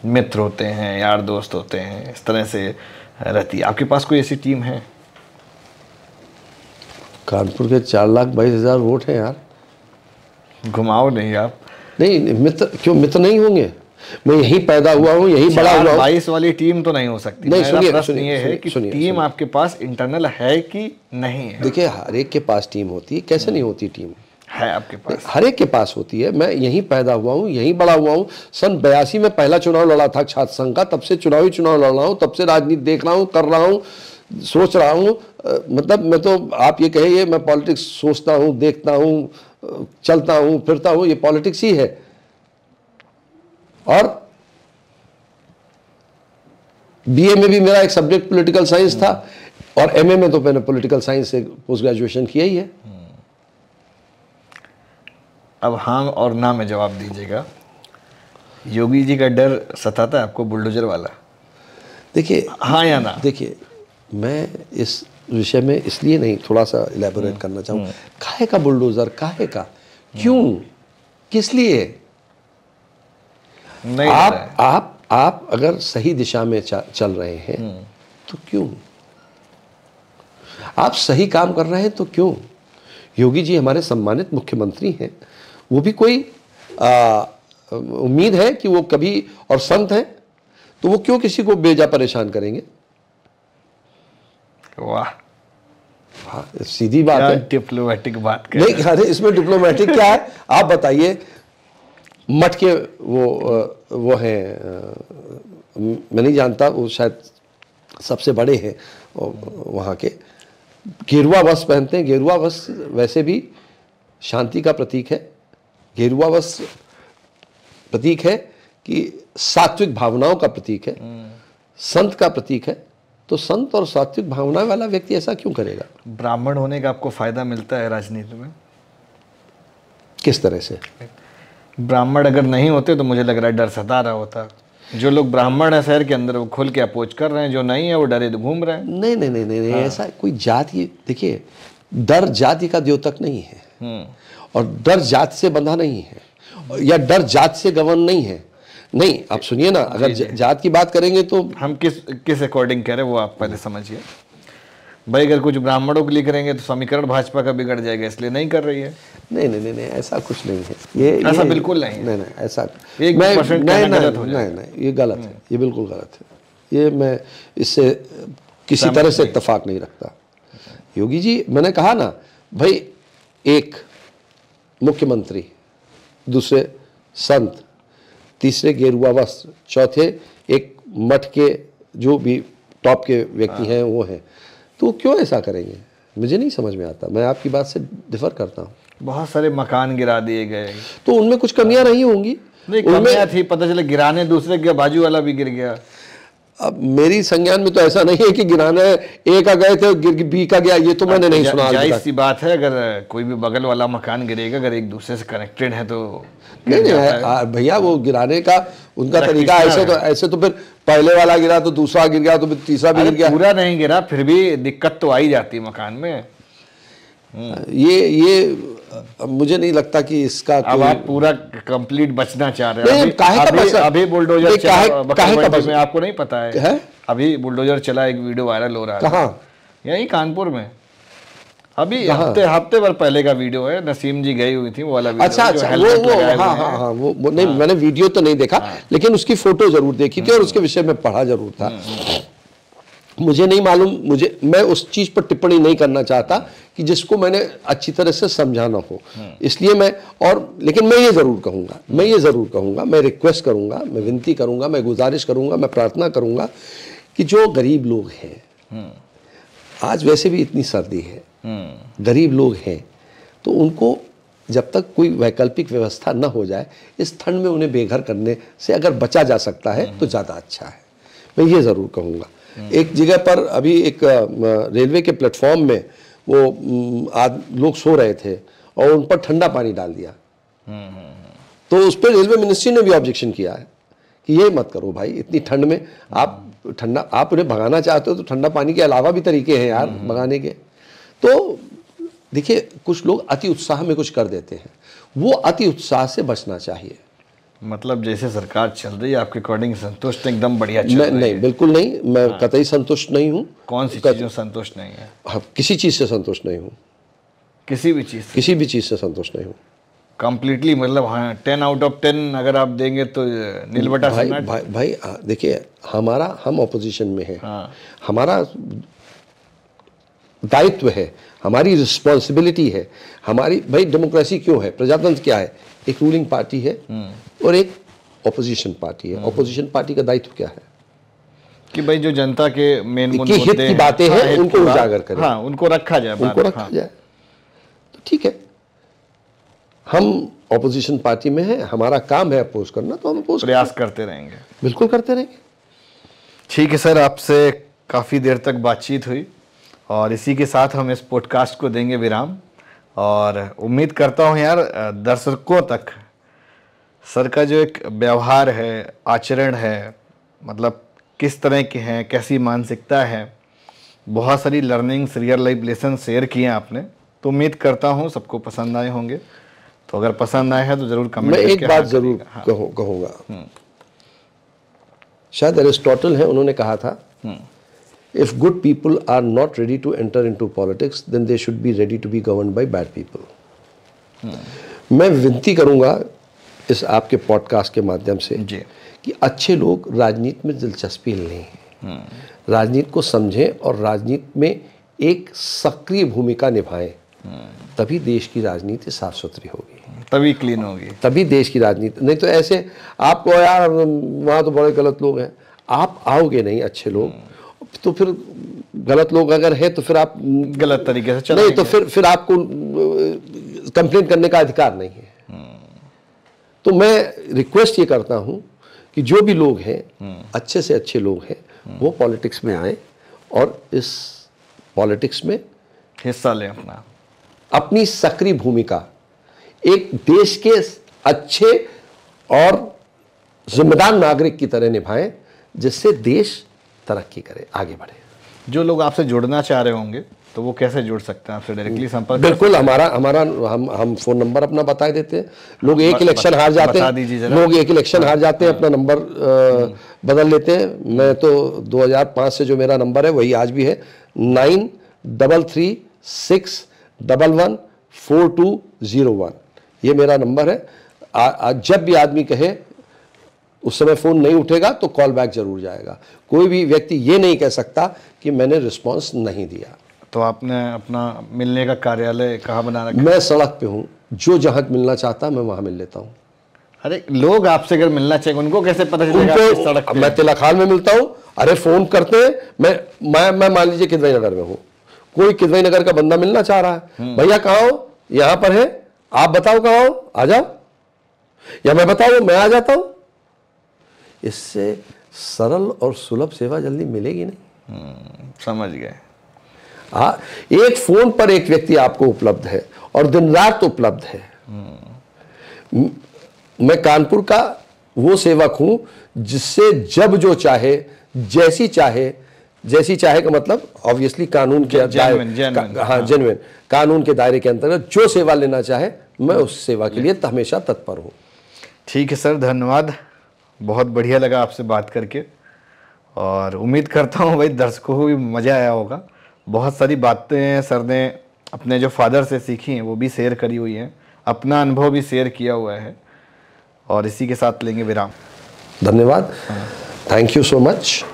मित्र होते हैं, यार दोस्त होते हैं, इस तरह से रहती है। आपके पास कोई ऐसी टीम है? कानपुर के 4,22,000 वोट हैं यार। घुमाओ नहीं आप। नहीं, मित्र क्यों मित्र नहीं होंगे? मैं यहीं पैदा हुआ हूँ, यहीं बड़ा हुआ हूँ। 22 वाली टीम तो नहीं हो सकती। नहीं, मेरा सुनिए, प्रश्न सुनिए, ये है सुनिए, कि सुनिए, टीम सुनिए। आपके पास इंटरनल है कि नहीं है? देखिए, हर एक के पास टीम होती है, कैसे नहीं होती टीम? है आपके पास? हर एक के पास होती है। मैं यहीं पैदा हुआ हूँ, यहीं बड़ा हुआ हूँ। सन 82 में पहला चुनाव लड़ा था छात्र संघ का, तब से चुनाव लड़ रहा हूँ, तब से राजनीति देख रहा हूँ, कर रहा हूँ, सोच रहा हूँ। मतलब मैं तो, आप ये कहिए मैं पॉलिटिक्स सोचता हूँ, देखता हूँ, चलता हूँ, फिरता हूँ, ये पॉलिटिक्स ही है। और बीए में भी मेरा एक सब्जेक्ट पॉलिटिकल साइंस था, और एमए में तो मैंने पॉलिटिकल साइंस से पोस्ट ग्रेजुएशन किया ही है। अब हाँ और ना में जवाब दीजिएगा। योगी जी का डर सताता है आपको, बुलडोजर वाला? देखिए, हाँ या ना? देखिए, मैं इस विषय में इसलिए नहीं थोड़ा सा इलेबोरेट करना चाहूँ। काहे का बुलडोजर, काहे का, क्यों, किस लिए? नहीं आप अगर सही दिशा में चल रहे हैं तो क्यों? आप सही काम कर रहे हैं तो क्यों? योगी जी हमारे सम्मानित मुख्यमंत्री हैं, वो भी कोई उम्मीद है कि वो कभी, और संत हैं, तो वो क्यों किसी को बेजा परेशान करेंगे? वाह, हाँ, सीधी बात है। डिप्लोमेटिक बात कर नहीं, अरे इसमें डिप्लोमेटिक क्या है? आप बताइए। मठ के वो हैं, मैं नहीं जानता, वो शायद सबसे बड़े हैं वहाँ के। गेरुआ वस्त्र पहनते हैं। गेरुआ वस्त्र वैसे भी शांति का प्रतीक है। गेरुआ वस्त्र प्रतीक है कि सात्विक भावनाओं का प्रतीक है, संत का प्रतीक है। तो संत और सात्विक भावना वाला व्यक्ति ऐसा क्यों करेगा? ब्राह्मण होने का आपको फायदा मिलता है राजनीति में? किस तरह से? ब्राह्मण अगर नहीं होते तो मुझे लग रहा है डर सता रहा होता। जो लोग ब्राह्मण है शहर के अंदर, वो खुल के अपोज कर रहे हैं, जो नहीं है वो डरे तो घूम रहे हैं। नहीं नहीं नहीं नहीं, हाँ। ऐसा कोई जाति, देखिए, डर जाति का द्योतक नहीं है, और डर जाति से बंधा नहीं है, या डर जाति से गवर्न नहीं है। नहीं, आप सुनिए ना, अगर जात की बात करेंगे तो हम किस अकॉर्डिंग कह रहे हैं वो आप पहले समझिए भाई। अगर कुछ ब्राह्मणों के लिए करेंगे तो समीकरण भाजपा का बिगड़ जाएगा, इसलिए नहीं कर रही है। नहीं नहीं नहीं, ऐसा कुछ नहीं है। ये ऐसा बिल्कुल नहीं है। नहीं, ऐसा नहीं, ये गलत है, ये बिल्कुल गलत है। ये मैं इससे किसी तरह से इत्तेफाक नहीं रखता। योगी जी, मैंने कहा ना भाई, एक मुख्यमंत्री, दूसरे संत, तीसरे गेरुआ वस्त्र, चौथे एक मठ के जो भी टॉप के व्यक्ति हैं वो हैं, तो क्यों ऐसा करेंगे? मुझे नहीं समझ में आता। मैं आपकी बात से डिफर करता हूँ। बहुत सारे मकान गिरा दिए गए, तो उनमें कुछ कमियां नहीं होंगी। नहीं, कमियां थी, पता चला गिराने दूसरे के बाजू वाला भी गिर गया। अब मेरी संज्ञान में तो ऐसा नहीं है कि गिराने ए का गए थे बी का गया, ये तो मैंने नहीं सुना। जायज सी बात है, अगर कोई भी बगल वाला मकान गिरेगा, अगर एक दूसरे से कनेक्टेड है तो नहीं भैया, वो गिराने का उनका तरीका ऐसे तो फिर पहले वाला गिरा तो दूसरा गिर गया तो फिर तीसरा भी गिर गया। पूरा नहीं गिरा, फिर भी दिक्कत तो आई जाती मकान में। ये मुझे नहीं लगता कि इसका अब आप पूरा कंप्लीट बचना चाह रहे हैं। अभी बुलडोजर में आपको नहीं पता है? अभी बुलडोजर चला, एक वीडियो वायरल हो रहा है। कहाँ? यही कानपुर में। अभी हफ्ते भर पहले का वीडियो है, नसीम जी गई हुई थी वो वाला वीडियो। अच्छा, वो नहीं, मैंने वीडियो तो नहीं देखा, लेकिन उसकी फोटो जरूर देखी थी और उसके विषय में पढ़ा जरूर था। मुझे नहीं मालूम, मैं उस चीज पर टिप्पणी नहीं करना चाहता कि जिसको मैंने अच्छी तरह से समझाना हो, इसलिए लेकिन मैं ये जरूर कहूंगा, मैं रिक्वेस्ट करूंगा, मैं विनती करूंगा, मैं गुजारिश करूंगा, मैं प्रार्थना करूंगा कि जो गरीब लोग हैं, आज वैसे भी इतनी सर्दी है, गरीब लोग हैं, तो उनको जब तक कोई वैकल्पिक व्यवस्था न हो जाए, इस ठंड में उन्हें बेघर करने से अगर बचा जा सकता है तो ज़्यादा अच्छा है। मैं ये ज़रूर कहूँगा। एक जगह पर अभी एक रेलवे के प्लेटफॉर्म में वो लोग सो रहे थे और उन पर ठंडा पानी डाल दिया, तो उस पर रेलवे मिनिस्ट्री ने भी ऑब्जेक्शन किया है कि ये मत करो भाई, इतनी ठंड में आप उन्हें भगाना चाहते हो तो ठंडा पानी के अलावा भी तरीके हैं यार भगाने के। तो देखिए, कुछ लोग अति उत्साह में कुछ कर देते हैं, वो अति उत्साह से बचना चाहिए। मतलब जैसे सरकार चल रही है आपके अकॉर्डिंग संतुष्ट एकदम बढ़िया चल रही नहीं, है? बिल्कुल नहीं, मैं कतई संतुष्ट नहीं हूँ। कौन सी चीज़ों संतुष्ट नहीं है? हाँ, किसी चीज़ से संतुष्ट नहीं हूँ, किसी भी चीज़ से? किसी भी चीज़ से संतुष्ट नहीं हूँ कंप्लीटली, मतलब हाँ 10 आउट ऑफ 10 अगर आप देंगे तो नील बटा भाई। सन्नाट? भाई देखिए, हम ऑपोजिशन में हैं, हाँ। हमारा दायित्व है, हमारी रिस्पॉन्सिबिलिटी है, हमारी भाई डेमोक्रेसी क्यों है, प्रजातंत्र क्या है? एक रूलिंग पार्टी है और एक ऑपोजिशन पार्टी है। ऑपोजिशन पार्टी का दायित्व क्या है कि भाई जो जनता के मेन कि हित की बातें हैं उनको उजागर करें, हाँ उनको रखा जाए, उनको रखा जाए। तो ठीक है, हम ऑपोजिशन पार्टी में हैं, हमारा काम है अपोज करना, तो हम अपोज प्रयास करते रहेंगे। बिल्कुल करते रहेंगे। ठीक है सर, आपसे काफ़ी देर तक बातचीत हुई और इसी के साथ हम इस पॉडकास्ट को देंगे विराम। और उम्मीद करता हूँ यार दर्शकों तक सर का जो एक व्यवहार है, आचरण है, मतलब किस तरह के हैं, कैसी मानसिकता है, बहुत सारी learnings, real life lesson share किए हैं आपने, तो उम्मीद करता हूँ सबको पसंद आए होंगे। तो अगर पसंद आए हैं तो ज़रूर कमेंट मैं करके एक बात ज़रूर कहूँगा, शायद एरिस्टोटल है, उन्होंने कहा था, if good people are not ready to enter into politics then they should be ready to be governed by bad people. मैं विनती करूंगा इस आपके पॉडकास्ट के माध्यम से जी कि अच्छे लोग राजनीति में दिलचस्पी लें, राजनीति को समझें और राजनीति में एक सक्रिय भूमिका निभाएं, तभी देश की राजनीति साफ सुथरी होगी, तभी क्लीन होगी, तभी देश की राजनीति। नहीं तो ऐसे आपको यार वहाँ तो बड़े गलत लोग हैं, आप आओगे नहीं अच्छे लोग, तो फिर गलत लोग अगर है तो फिर आप गलत तरीके से चलेंगे, नहीं तो फिर आपको कंप्लेंट करने का अधिकार नहीं है। तो मैं रिक्वेस्ट ये करता हूँ कि जो भी लोग हैं, अच्छे से अच्छे लोग हैं, वो पॉलिटिक्स में आए और इस पॉलिटिक्स में हिस्सा लें, अपनी सक्रिय भूमिका एक देश के अच्छे और जिम्मेदार नागरिक की तरह निभाएं, जिससे देश तरक्की करे, आगे बढ़े। जो लोग आपसे जुड़ना चाह रहे होंगे तो वो कैसे जुड़ सकते हैं आपसे? डायरेक्टली संपर्क? बिल्कुल, हम फ़ोन नंबर अपना बता देते हैं। लोग एक इलेक्शन हार जाते हैं, अपना नंबर बदल लेते हैं। मैं तो 2005 से जो मेरा नंबर है वही आज भी है, 9336114201। ये मेरा नंबर है। जब भी आदमी कहे, उस समय फ़ोन नहीं उठेगा तो कॉल बैक जरूर जाएगा। कोई भी व्यक्ति ये नहीं कह सकता कि मैंने रिस्पांस नहीं दिया। तो आपने अपना मिलने का कार्यालय कहाँ बना रखा? मैं सड़क पे हूँ, जो जहाँ मिलना चाहता मैं वहाँ मिल लेता हूँ। अरे लोग आपसे अगर मिलना चाहिए उनको कैसे पता चलेगा उनको सड़क पे? मैं तिलखाल में मिलता हूँ। अरे फ़ोन करते हैं, मैं मान लीजिए किदवई नगर में हूँ, कोई किदवई नगर का बंदा मिलना चाह रहा है, भैया कहाँ हो? यहाँ पर है, आप बताओ कहाँ हो, आ जाओ, या मैं बताऊँ मैं आ जाता हूँ। इससे सरल और सुलभ सेवा जल्दी मिलेगी नहीं। समझ गए। हाँ, एक फोन पर एक व्यक्ति आपको उपलब्ध है और दिन रात उपलब्ध है। मैं कानपुर का वो सेवक हूं जिससे जब जो चाहे, जैसी चाहे का मतलब ऑब्वियसली कानून के जेन्युइन कानून के दायरे के अंतर्गत जो सेवा लेना चाहे, मैं उस सेवा के लिए हमेशा तत्पर हूं। ठीक है सर, धन्यवाद। बहुत बढ़िया लगा आपसे बात करके और उम्मीद करता हूँ भाई दर्शकों को भी मज़ा आया होगा। बहुत सारी बातें सर ने अपने जो फादर से सीखी हैं वो भी शेयर करी हुई हैं, अपना अनुभव भी शेयर किया हुआ है। और इसी के साथ लेंगे विराम। धन्यवाद, थैंक यू सो मच।